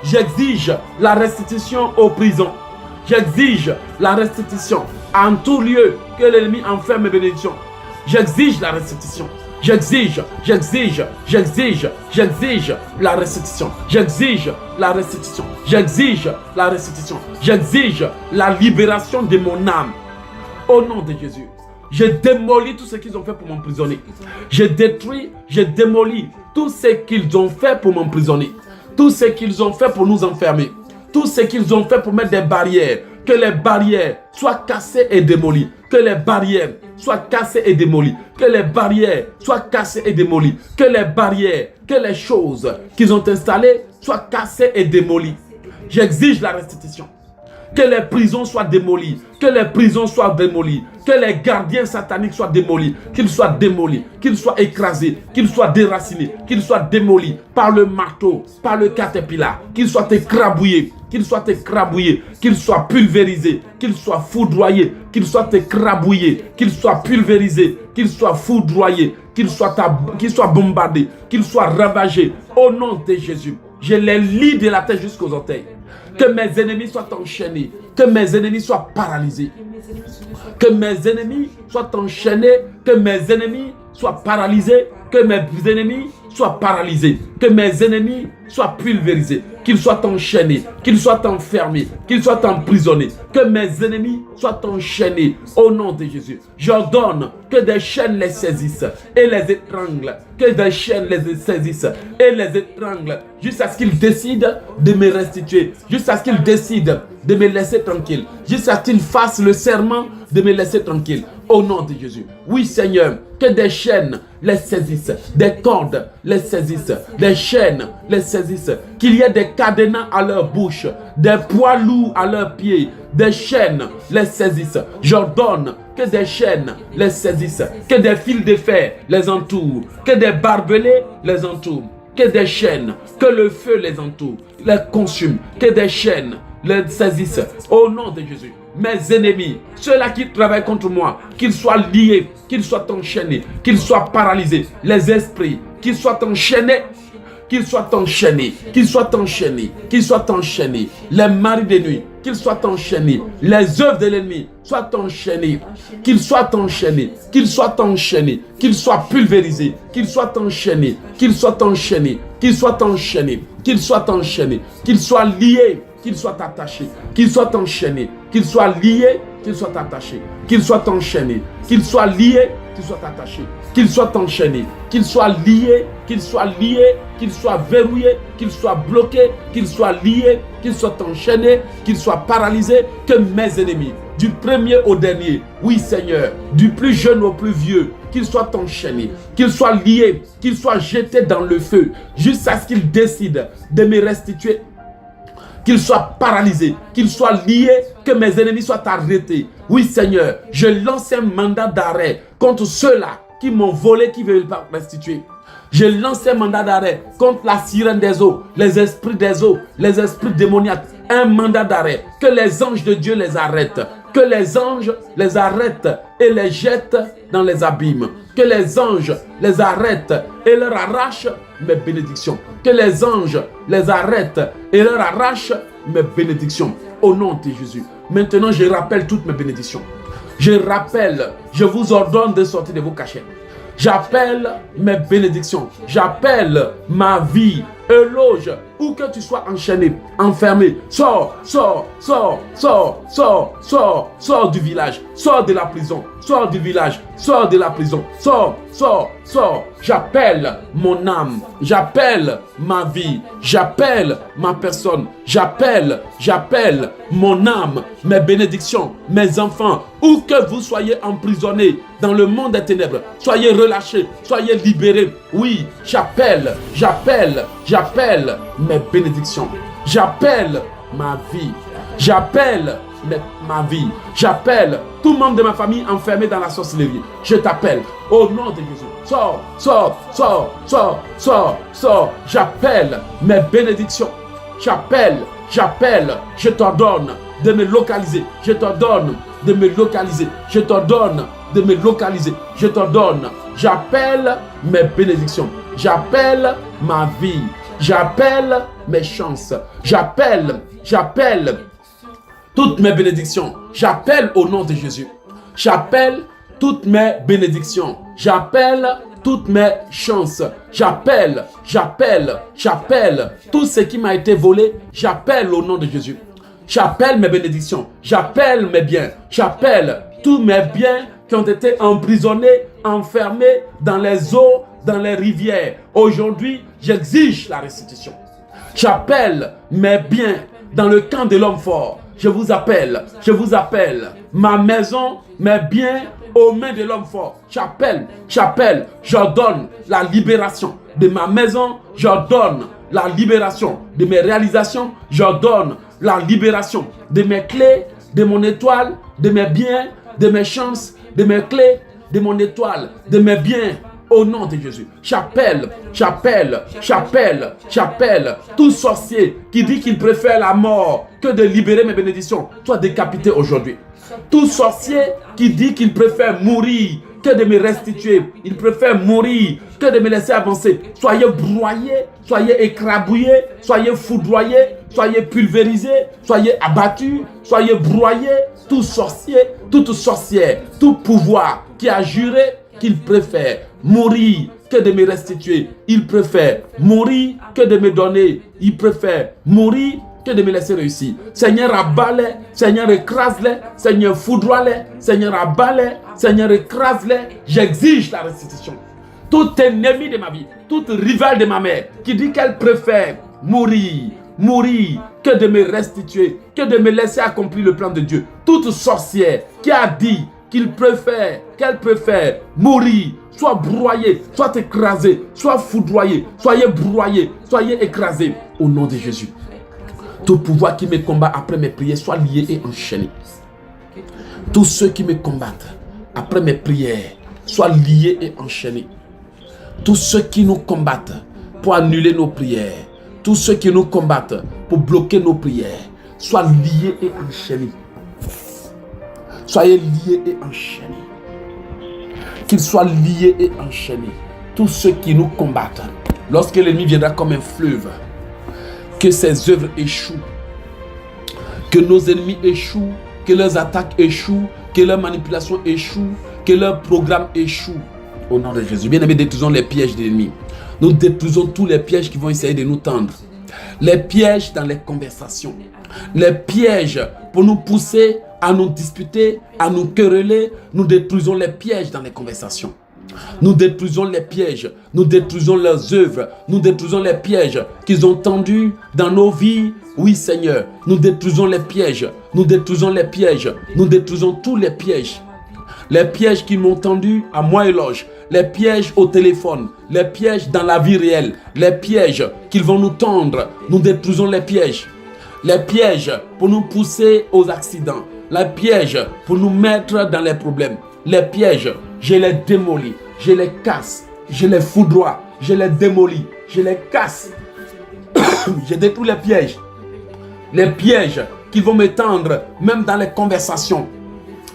J'exige la restitution aux prisons. J'exige la restitution en tout lieu que l'ennemi enferme mes bénédictions. J'exige la restitution. J'exige la restitution. J'exige la restitution. J'exige la restitution. J'exige la libération de mon âme. Au nom de Jésus. Je démolis tout ce qu'ils ont fait pour m'emprisonner. Je détruis, je démolis tout ce qu'ils ont fait pour m'emprisonner. Tout ce qu'ils ont fait pour nous enfermer. Tout ce qu'ils ont fait pour mettre des barrières. Que les barrières soient cassées et démolies. Que les barrières soient cassées et démolies. Que les barrières soient cassées et démolies. Que les barrières, que les choses qu'ils ont installées soient cassées et démolies. J'exige la restitution. Que les prisons soient démolies. Que les prisons soient démolies. Que les gardiens sataniques soient démolis. Qu'ils soient démolis. Qu'ils soient écrasés. Qu'ils soient déracinés. Qu'ils soient démolis par le marteau, par le caterpillar. Qu'ils soient écrabouillés. Qu'ils soient écrabouillés. Qu'ils soient pulvérisés. Qu'ils soient foudroyés. Qu'ils soient écrabouillés. Qu'ils soient pulvérisés. Qu'ils soient foudroyés. Qu'ils soient bombardés. Qu'ils soient ravagés. Au nom de Jésus. Je les lie de la tête jusqu'aux orteils. Que mes ennemis soient enchaînés. Que mes ennemis soient paralysés. Que mes ennemis soient enchaînés. Que mes ennemis soient paralysés. Que mes ennemis soient paralysés. Que mes ennemis soient pulvérisés. Qu'ils soient enchaînés. Qu'ils soient enfermés. Qu'ils soient emprisonnés. Que mes ennemis soient enchaînés. Au nom de Jésus. J'ordonne que des chaînes les saisissent et les étranglent. Que des chaînes les saisissent et les étranglent. Jusqu'à ce qu'ils décident de me restituer. Jusqu'à ce qu'ils décident de me laisser tranquille. Jusqu'à ce qu'ils fassent le serment de me laisser tranquille. Au nom de Jésus. Oui, Seigneur, que des chaînes les saisissent, des cordes les saisissent, des chaînes les saisissent, qu'il y ait des cadenas à leur bouche, des poids lourds à leurs pieds, des chaînes les saisissent. J'ordonne que des chaînes les saisissent, que des fils de fer les entourent, que des barbelés les entourent, que des chaînes, que le feu les entoure, les consume, que des chaînes les saisissent. Au nom de Jésus. Mes ennemis, ceux-là qui travaillent contre moi, qu'ils soient liés, qu'ils soient enchaînés, qu'ils soient paralysés, les esprits, qu'ils soient enchaînés, qu'ils soient enchaînés, qu'ils soient enchaînés, qu'ils soient enchaînés, les maris de nuit, qu'ils soient enchaînés. Les œuvres de l'ennemi soient enchaînées. Qu'ils soient enchaînés. Qu'ils soient enchaînés. Qu'ils soient pulvérisés. Qu'ils soient enchaînés. Qu'ils soient enchaînés. Qu'ils soient enchaînés. Qu'ils soient enchaînés. Qu'ils soient liés. Qu'ils soient attachés. Qu'ils soient enchaînés. Qu'ils soient liés. Qu'ils soient attachés. Qu'ils soient enchaînés. Qu'ils soient liés. Qu'ils soient attachés. Qu'ils soient enchaînés. Qu'ils soient liés. Qu'ils soient liés. Qu'ils soient verrouillés. Qu'ils soient bloqués. Qu'ils soient liés. Qu'ils soient enchaînés. Qu'ils soient paralysés. Que mes ennemis, du premier au dernier, oui Seigneur, du plus jeune au plus vieux, qu'ils soient enchaînés, qu'ils soient liés, qu'ils soient jetés dans le feu, jusqu'à ce qu'ils décident de me restituer, qu'ils soient paralysés, qu'ils soient liés, que mes ennemis soient arrêtés. Oui Seigneur, je lance un mandat d'arrêt contre ceux-là qui m'ont volé, qui ne veulent pas restituer. Je lance un mandat d'arrêt contre la sirène des eaux, les esprits des eaux, les esprits démoniaques. Un mandat d'arrêt. Que les anges de Dieu les arrêtent. Que les anges les arrêtent et les jettent dans les abîmes. Que les anges les arrêtent et leur arrachent mes bénédictions. Que les anges les arrêtent et leur arrachent mes bénédictions. Au nom de Jésus. Maintenant, je rappelle toutes mes bénédictions. Je rappelle, je vous ordonne de sortir de vos cachets. J'appelle mes bénédictions. J'appelle ma vie. Éloge, où que tu sois enchaîné, enfermé. Sors, sors, sors, sors, sors, sors, sors du village. Sors de la prison. Sors du village. Sors de la prison. Sors, sors, sors. J'appelle mon âme. J'appelle ma vie. J'appelle ma personne. J'appelle mon âme, mes bénédictions, mes enfants. Où que vous soyez emprisonnés dans le monde des ténèbres, soyez relâchés, soyez libérés. Oui, j'appelle mes bénédictions. J'appelle ma vie. J'appelle ma vie. J'appelle tout membre de ma famille enfermé dans la sorcellerie. Je t'appelle au nom de Jésus. Sors, sors, sors, sors, sors, sors. J'appelle mes bénédictions. J'appelle, je t'ordonne de me localiser. Je t'ordonne de me localiser. Je t'ordonne de me localiser. Je t'ordonne. J'appelle mes bénédictions. J'appelle ma vie. J'appelle mes chances. J'appelle toutes mes bénédictions. J'appelle au nom de Jésus. J'appelle toutes mes bénédictions. J'appelle toutes mes chances. J'appelle tout ce qui m'a été volé. J'appelle au nom de Jésus. J'appelle mes bénédictions. J'appelle mes biens. J'appelle tous mes biens qui ont été emprisonnés, enfermés dans les eaux, dans les rivières. Aujourd'hui, j'exige la restitution. J'appelle mes biens dans le camp de l'homme fort. Je vous appelle ma maison, mes biens aux mains de l'homme fort. J'appelle, j'ordonne la libération de ma maison, j'ordonne la libération de mes réalisations, j'ordonne la libération de mes clés, de mon étoile, de mes biens, de mes chances, de mes clés, de mon étoile, de mes biens. Au nom de Jésus, j'appelle tout sorcier qui dit qu'il préfère la mort que de libérer mes bénédictions, soit décapité aujourd'hui. Tout sorcier qui dit qu'il préfère mourir que de me restituer, il préfère mourir que de me laisser avancer. Soyez broyés, soyez écrabouillés, soyez foudroyés, soyez pulvérisés, soyez abattus, soyez broyés. Tout sorcier, toute sorcière, tout pouvoir qui a juré qu'il préfère mourir que de me restituer. Il préfère mourir que de me donner. Il préfère mourir que de me laisser réussir. Seigneur, abat-les. Seigneur, écrase-les. Seigneur, foudroie-les. Seigneur, abat-les. Seigneur, écrase-les. J'exige la restitution. Tout ennemi de ma vie, toute rivale de ma mère qui dit qu'elle préfère mourir que de me restituer, que de me laisser accomplir le plan de Dieu. Toute sorcière qui a dit qu'elle préfère mourir, soit broyée, soit écrasée, soit foudroyée, soyez broyés, soyez écrasés au nom de Jésus. Tout pouvoir qui me combat après mes prières soit lié et enchaîné. Tous ceux qui me combattent après mes prières soient liés et enchaînés. Tous ceux qui nous combattent pour annuler nos prières, tous ceux qui nous combattent pour bloquer nos prières, soient liés et enchaînés. Soyez liés et enchaînés. Qu'ils soient liés et enchaînés. Tous ceux qui nous combattent, lorsque l'ennemi viendra comme un fleuve, que ses œuvres échouent. Que nos ennemis échouent, que leurs attaques échouent, que leurs manipulations échouent, que leurs programmes échouent. Au nom de Jésus. Bien-aimés, détruisons les pièges de l'ennemi. Nous détruisons tous les pièges qui vont essayer de nous tendre. Les pièges dans les conversations. Les pièges pour nous pousser à nous disputer, à nous quereller. Nous détruisons les pièges dans les conversations. Nous détruisons les pièges. Nous détruisons leurs œuvres. Nous détruisons les pièges qu'ils ont tendus dans nos vies. Oui, Seigneur. Nous détruisons les pièges. Nous détruisons les pièges. Nous détruisons tous les pièges. Les pièges qu'ils m'ont tendus à moi et Loge. Les pièges au téléphone, les pièges dans la vie réelle, les pièges qu'ils vont nous tendre, nous détruisons les pièges. Les pièges pour nous pousser aux accidents, les pièges pour nous mettre dans les problèmes. Les pièges, je les démolis, je les casse, je les foudroie, je les démolis, je les casse. Je détruis les pièges. Les pièges qu'ils vont me tendre, même dans les conversations.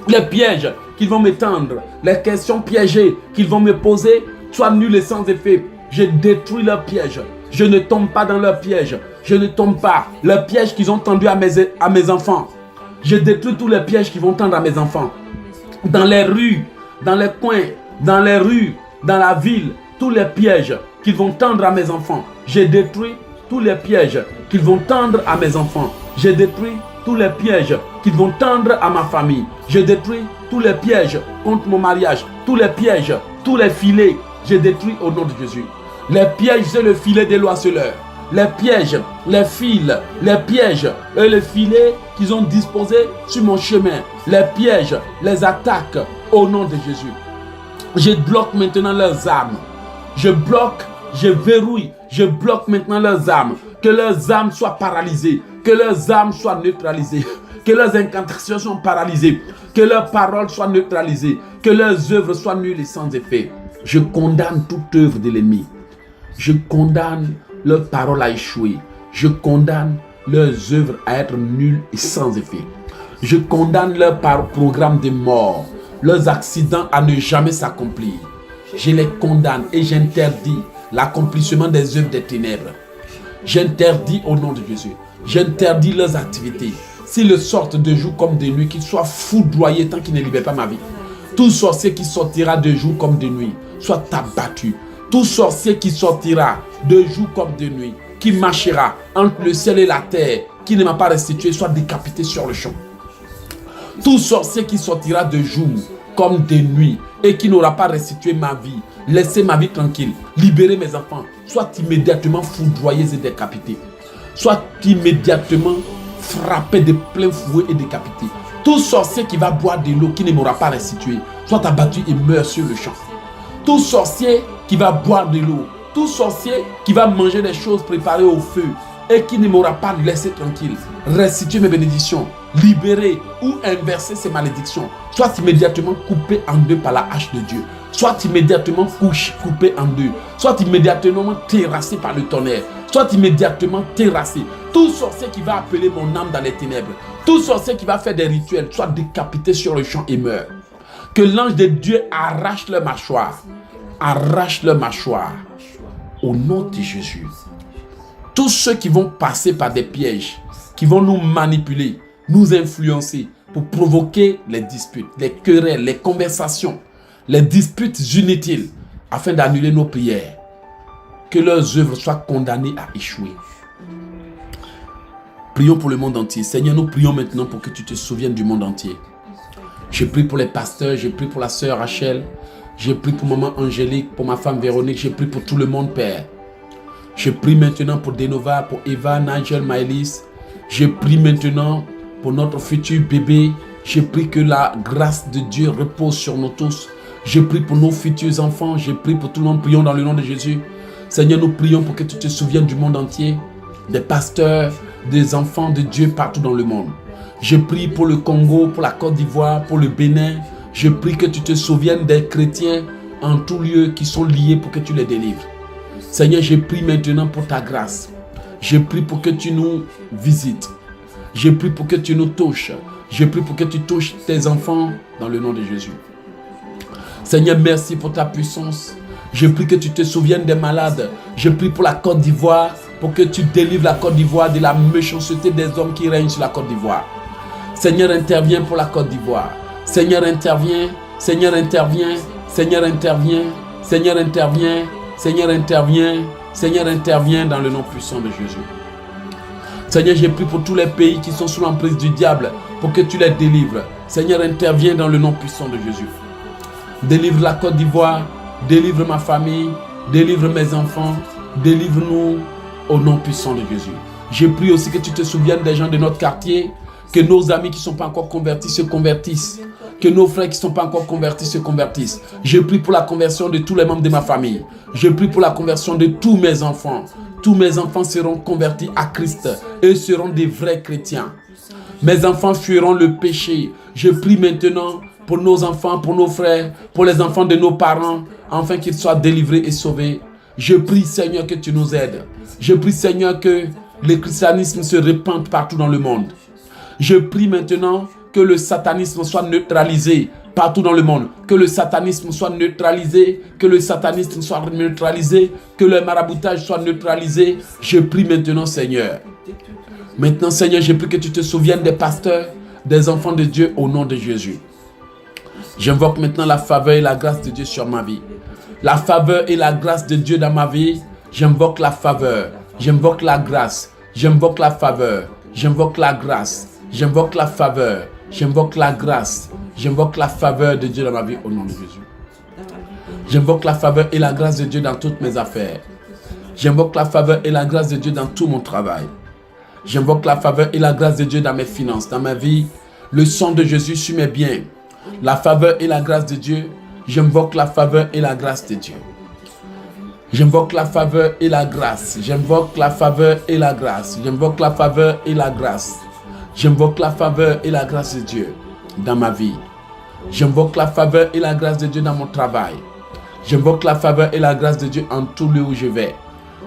Les pièges qu'ils vont me tendre, les questions piégées qu'ils vont me poser, soient nulles et sans effet. Je détruis leurs pièges. Je ne tombe pas dans leurs pièges. Je ne tombe pas. Les pièges qu'ils ont tendus à mes enfants. Je détruis tous les pièges qu'ils vont tendre à mes enfants. Dans les rues, dans les coins, dans les rues, dans la ville, tous les pièges qu'ils vont tendre à mes enfants. Je détruis tous les pièges qu'ils vont tendre à mes enfants. Je détruis tous les pièges qu'ils vont tendre à ma famille. Je détruis tous les pièges contre mon mariage. Tous les pièges, tous les filets, je détruis au nom de Jésus. Les pièges, c'est le filet des loiseleurs. Les pièges, les fils, les pièges et les filets qu'ils ont disposés sur mon chemin. Les pièges, les attaques au nom de Jésus. Je bloque maintenant leurs âmes. Je bloque, je verrouille, je bloque maintenant leurs âmes. Que leurs âmes soient paralysées. Que leurs âmes soient neutralisées. Que leurs incantations soient paralysées. Que leurs paroles soient neutralisées. Que leurs œuvres soient nulles et sans effet. Je condamne toute œuvre de l'ennemi. Je condamne leurs paroles à échouer. Je condamne leurs œuvres à être nulles et sans effet. Je condamne leur programme de mort. Leurs accidents à ne jamais s'accomplir. Je les condamne et j'interdis l'accomplissement des œuvres des ténèbres. J'interdis au nom de Jésus. J'interdis leurs activités. S'ils sortent de jour comme de nuit, qu'ils soient foudroyés tant qu'ils ne libèrent pas ma vie. Tout sorcier qui sortira de jour comme de nuit, soit abattu. Tout sorcier qui sortira de jour comme de nuit, qui marchera entre le ciel et la terre, qui ne m'a pas restitué, soit décapité sur le champ. Tout sorcier qui sortira de jour comme de nuit et qui n'aura pas restitué ma vie, laissez ma vie tranquille, libérez mes enfants, soit immédiatement foudroyés et décapités. Soit immédiatement frappé de plein fouet et décapité. Tout sorcier qui va boire de l'eau qui ne m'aura pas restitué, soit abattu et meurt sur le champ. Tout sorcier qui va boire de l'eau, tout sorcier qui va manger des choses préparées au feu et qui ne m'aura pas laissé tranquille, restituer mes bénédictions, libérer ou inverser ces malédictions, soit immédiatement coupé en deux par la hache de Dieu, soit immédiatement coupé en deux, soit immédiatement terrassé par le tonnerre, soit immédiatement terrassé. Tout sorcier qui va appeler mon âme dans les ténèbres, tout sorcier qui va faire des rituels, soit décapité sur le champ et meurt. Que l'ange de Dieu arrache leur mâchoire. Arrache leur mâchoire. Au nom de Jésus. Tous ceux qui vont passer par des pièges, qui vont nous manipuler, nous influencer pour provoquer les disputes, les querelles, les conversations, les disputes inutiles, afin d'annuler nos prières. Que leurs œuvres soient condamnées à échouer. Prions pour le monde entier. Seigneur, nous prions maintenant pour que tu te souviennes du monde entier. Je prie pour les pasteurs, je prie pour la sœur Rachel, je prie pour maman Angélique, pour ma femme Véronique, je prie pour tout le monde, Père. Je prie maintenant pour Denova, pour Eva, Nigel, Maëlys. Je prie maintenant pour notre futur bébé. Je prie que la grâce de Dieu repose sur nous tous. Je prie pour nos futurs enfants, je prie pour tout le monde. Prions dans le nom de Jésus. Seigneur, nous prions pour que tu te souviennes du monde entier, des pasteurs, des enfants de Dieu partout dans le monde. Je prie pour le Congo, pour la Côte d'Ivoire, pour le Bénin. Je prie que tu te souviennes des chrétiens en tout lieu qui sont liés pour que tu les délivres. Seigneur, je prie maintenant pour ta grâce. Je prie pour que tu nous visites. Je prie pour que tu nous touches. Je prie pour que tu touches tes enfants dans le nom de Jésus. Seigneur, merci pour ta puissance. Je prie que tu te souviennes des malades. Je prie pour la Côte d'Ivoire, pour que tu délivres la Côte d'Ivoire de la méchanceté des hommes qui règnent sur la Côte d'Ivoire. Seigneur, interviens pour la Côte d'Ivoire. Seigneur, interviens. Seigneur, interviens. Seigneur, interviens. Seigneur, interviens. Seigneur, interviens. Seigneur, interviens dans le nom puissant de Jésus. Seigneur, j'ai pris pour tous les pays qui sont sous l'emprise du diable pour que tu les délivres. Seigneur, interviens dans le nom puissant de Jésus. Délivre la Côte d'Ivoire, délivre ma famille, délivre mes enfants, délivre-nous au nom puissant de Jésus. J'ai pris aussi que tu te souviennes des gens de notre quartier, que nos amis qui ne sont pas encore convertis se convertissent, que nos frères qui ne sont pas encore convertis se convertissent. Je prie pour la conversion de tous les membres de ma famille. Je prie pour la conversion de tous mes enfants. Tous mes enfants seront convertis à Christ et seront des vrais chrétiens. Mes enfants fuiront le péché. Je prie maintenant pour nos enfants, pour nos frères, pour les enfants de nos parents, afin qu'ils soient délivrés et sauvés. Je prie, Seigneur, que tu nous aides. Je prie, Seigneur, que le christianisme se répande partout dans le monde. Je prie maintenant que le satanisme soit neutralisé partout dans le monde. Que le satanisme soit neutralisé, que le satanisme soit neutralisé, que le maraboutage soit neutralisé. Je prie maintenant, Seigneur. Maintenant, Seigneur, je prie que tu te souviennes des pasteurs, des enfants de Dieu au nom de Jésus. J'invoque maintenant la faveur et la grâce de Dieu sur ma vie. La faveur et la grâce de Dieu dans ma vie. J'invoque la faveur, j'invoque la grâce, j'invoque la faveur, j'invoque la grâce, j'invoque la faveur, j'invoque la grâce, j'invoque la faveur de Dieu dans ma vie au nom de Jésus. J'invoque la faveur et la grâce de Dieu dans toutes mes affaires. J'invoque la faveur et la grâce de Dieu dans tout mon travail. J'invoque la faveur et la grâce de Dieu dans mes finances, dans ma vie. Le sang de Jésus sur mes biens. La faveur et la grâce de Dieu. J'invoque la faveur et la grâce de Dieu. J'invoque la faveur et la grâce. J'invoque la faveur et la grâce. J'invoque la faveur et la grâce. J'invoque la faveur et la grâce de Dieu dans ma vie. J'invoque la faveur et la grâce de Dieu dans mon travail. J'invoque la faveur et la grâce de Dieu en tout lieu où je vais.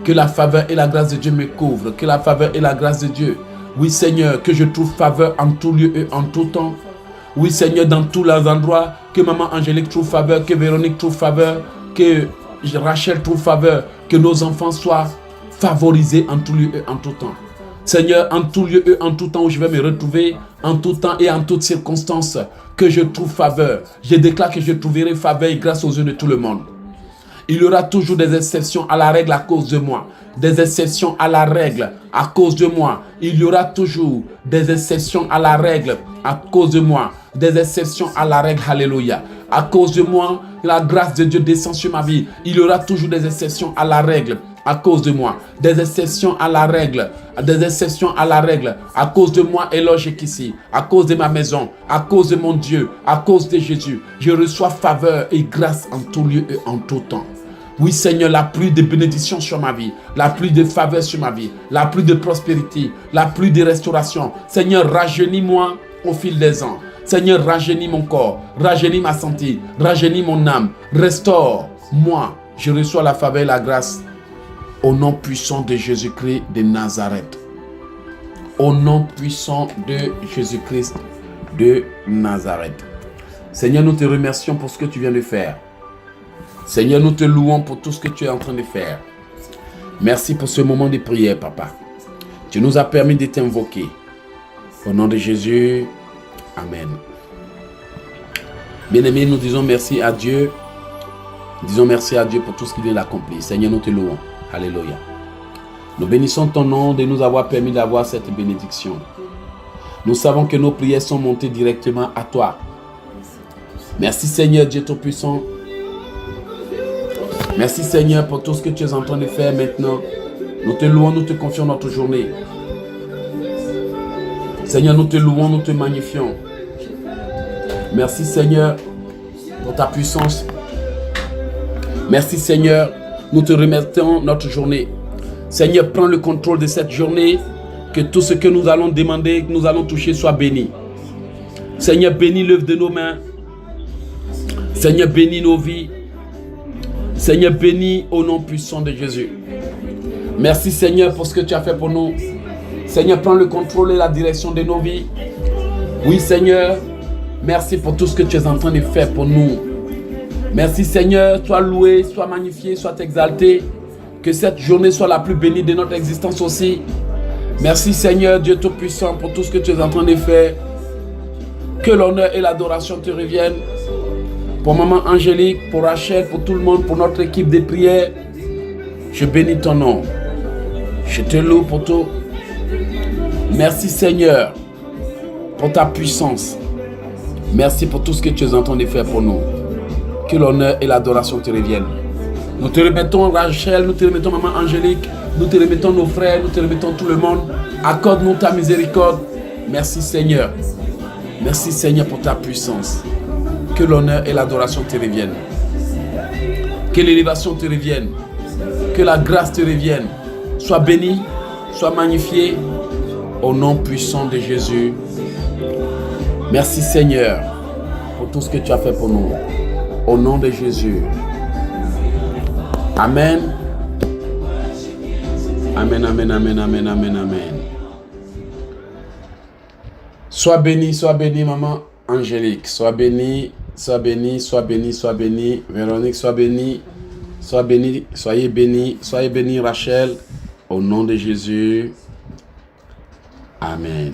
Que la faveur et la grâce de Dieu me couvrent. Que la faveur et la grâce de Dieu. Oui, Seigneur, que je trouve faveur en tout lieu et en tout temps. Oui, Seigneur, dans tous les endroits. Que maman Angélique trouve faveur. Que Véronique trouve faveur. Que Rachel trouve faveur. Que nos enfants soient favorisés en tout lieu et en tout temps. Seigneur, en tout lieu et en tout temps où je vais me retrouver, en tout temps et en toutes circonstances, que je trouve faveur. Je déclare que je trouverai faveur et grâce aux yeux de tout le monde. Il y aura toujours des exceptions à la règle à cause de moi. Des exceptions à la règle à cause de moi. Il y aura toujours des exceptions à la règle à cause de moi. Des exceptions à la règle, alléluia. À cause de moi, la grâce de Dieu descend sur ma vie. Il y aura toujours des exceptions à la règle à cause de moi. Des exceptions à la règle. Des exceptions à la règle. À cause de moi et logique ici. À cause de ma maison. À cause de mon Dieu. À cause de Jésus. Je reçois faveur et grâce en tout lieu et en tout temps. Oui, Seigneur, la pluie de bénédiction sur ma vie, la pluie de faveur sur ma vie, la pluie de prospérité, la pluie de restauration. Seigneur, rajeunis-moi au fil des ans. Seigneur, rajeunis mon corps, rajeunis ma santé, rajeunis mon âme. Restaure-moi. Je reçois la faveur et la grâce au nom puissant de Jésus-Christ de Nazareth. Au nom puissant de Jésus-Christ de Nazareth. Seigneur, nous te remercions pour ce que tu viens de faire. Seigneur, nous te louons pour tout ce que tu es en train de faire. Merci pour ce moment de prière, Papa. Tu nous as permis de t'invoquer. Au nom de Jésus, Amen. Bien-aimés, nous disons merci à Dieu. Disons merci à Dieu pour tout ce qu'il vient d'accomplir. Seigneur, nous te louons. Alléluia. Nous bénissons ton nom de nous avoir permis d'avoir cette bénédiction. Nous savons que nos prières sont montées directement à toi. Merci Seigneur Dieu Tout-Puissant. Merci Seigneur pour tout ce que tu es en train de faire maintenant. Nous te louons, nous te confions notre journée. Seigneur, nous te louons, nous te magnifions. Merci Seigneur pour ta puissance. Merci Seigneur, nous te remettons notre journée. Seigneur, prends le contrôle de cette journée. Que tout ce que nous allons demander, que nous allons toucher soit béni. Seigneur, bénis l'œuvre de nos mains. Seigneur, bénis nos vies. Seigneur, bénis au nom puissant de Jésus. Merci Seigneur pour ce que tu as fait pour nous. Seigneur, prends le contrôle et la direction de nos vies. Oui Seigneur, merci pour tout ce que tu es en train de faire pour nous. Merci Seigneur, sois loué, sois magnifié, sois exalté. Que cette journée soit la plus bénie de notre existence aussi. Merci Seigneur Dieu Tout-Puissant pour tout ce que tu es en train de faire. Que l'honneur et l'adoration te reviennent. Pour Maman Angélique, pour Rachel, pour tout le monde, pour notre équipe de prière. Je bénis ton nom. Je te loue pour tout. Merci Seigneur pour ta puissance. Merci pour tout ce que tu es en train de faire pour nous. Que l'honneur et l'adoration te reviennent. Nous te remettons Rachel, nous te remettons Maman Angélique, nous te remettons nos frères, nous te remettons tout le monde. Accorde-nous ta miséricorde. Merci Seigneur. Merci Seigneur pour ta puissance. Que l'honneur et l'adoration te reviennent. Que l'élévation te revienne. Que la grâce te revienne. Sois béni, sois magnifié. Au nom puissant de Jésus. Merci Seigneur pour tout ce que tu as fait pour nous. Au nom de Jésus. Amen. Amen, amen, amen, amen, amen, amen. Sois béni, Maman Angélique. Sois béni, sois béni, sois béni, sois béni. Véronique, sois béni. Sois béni, soyez béni, Rachel. Au nom de Jésus. Amen.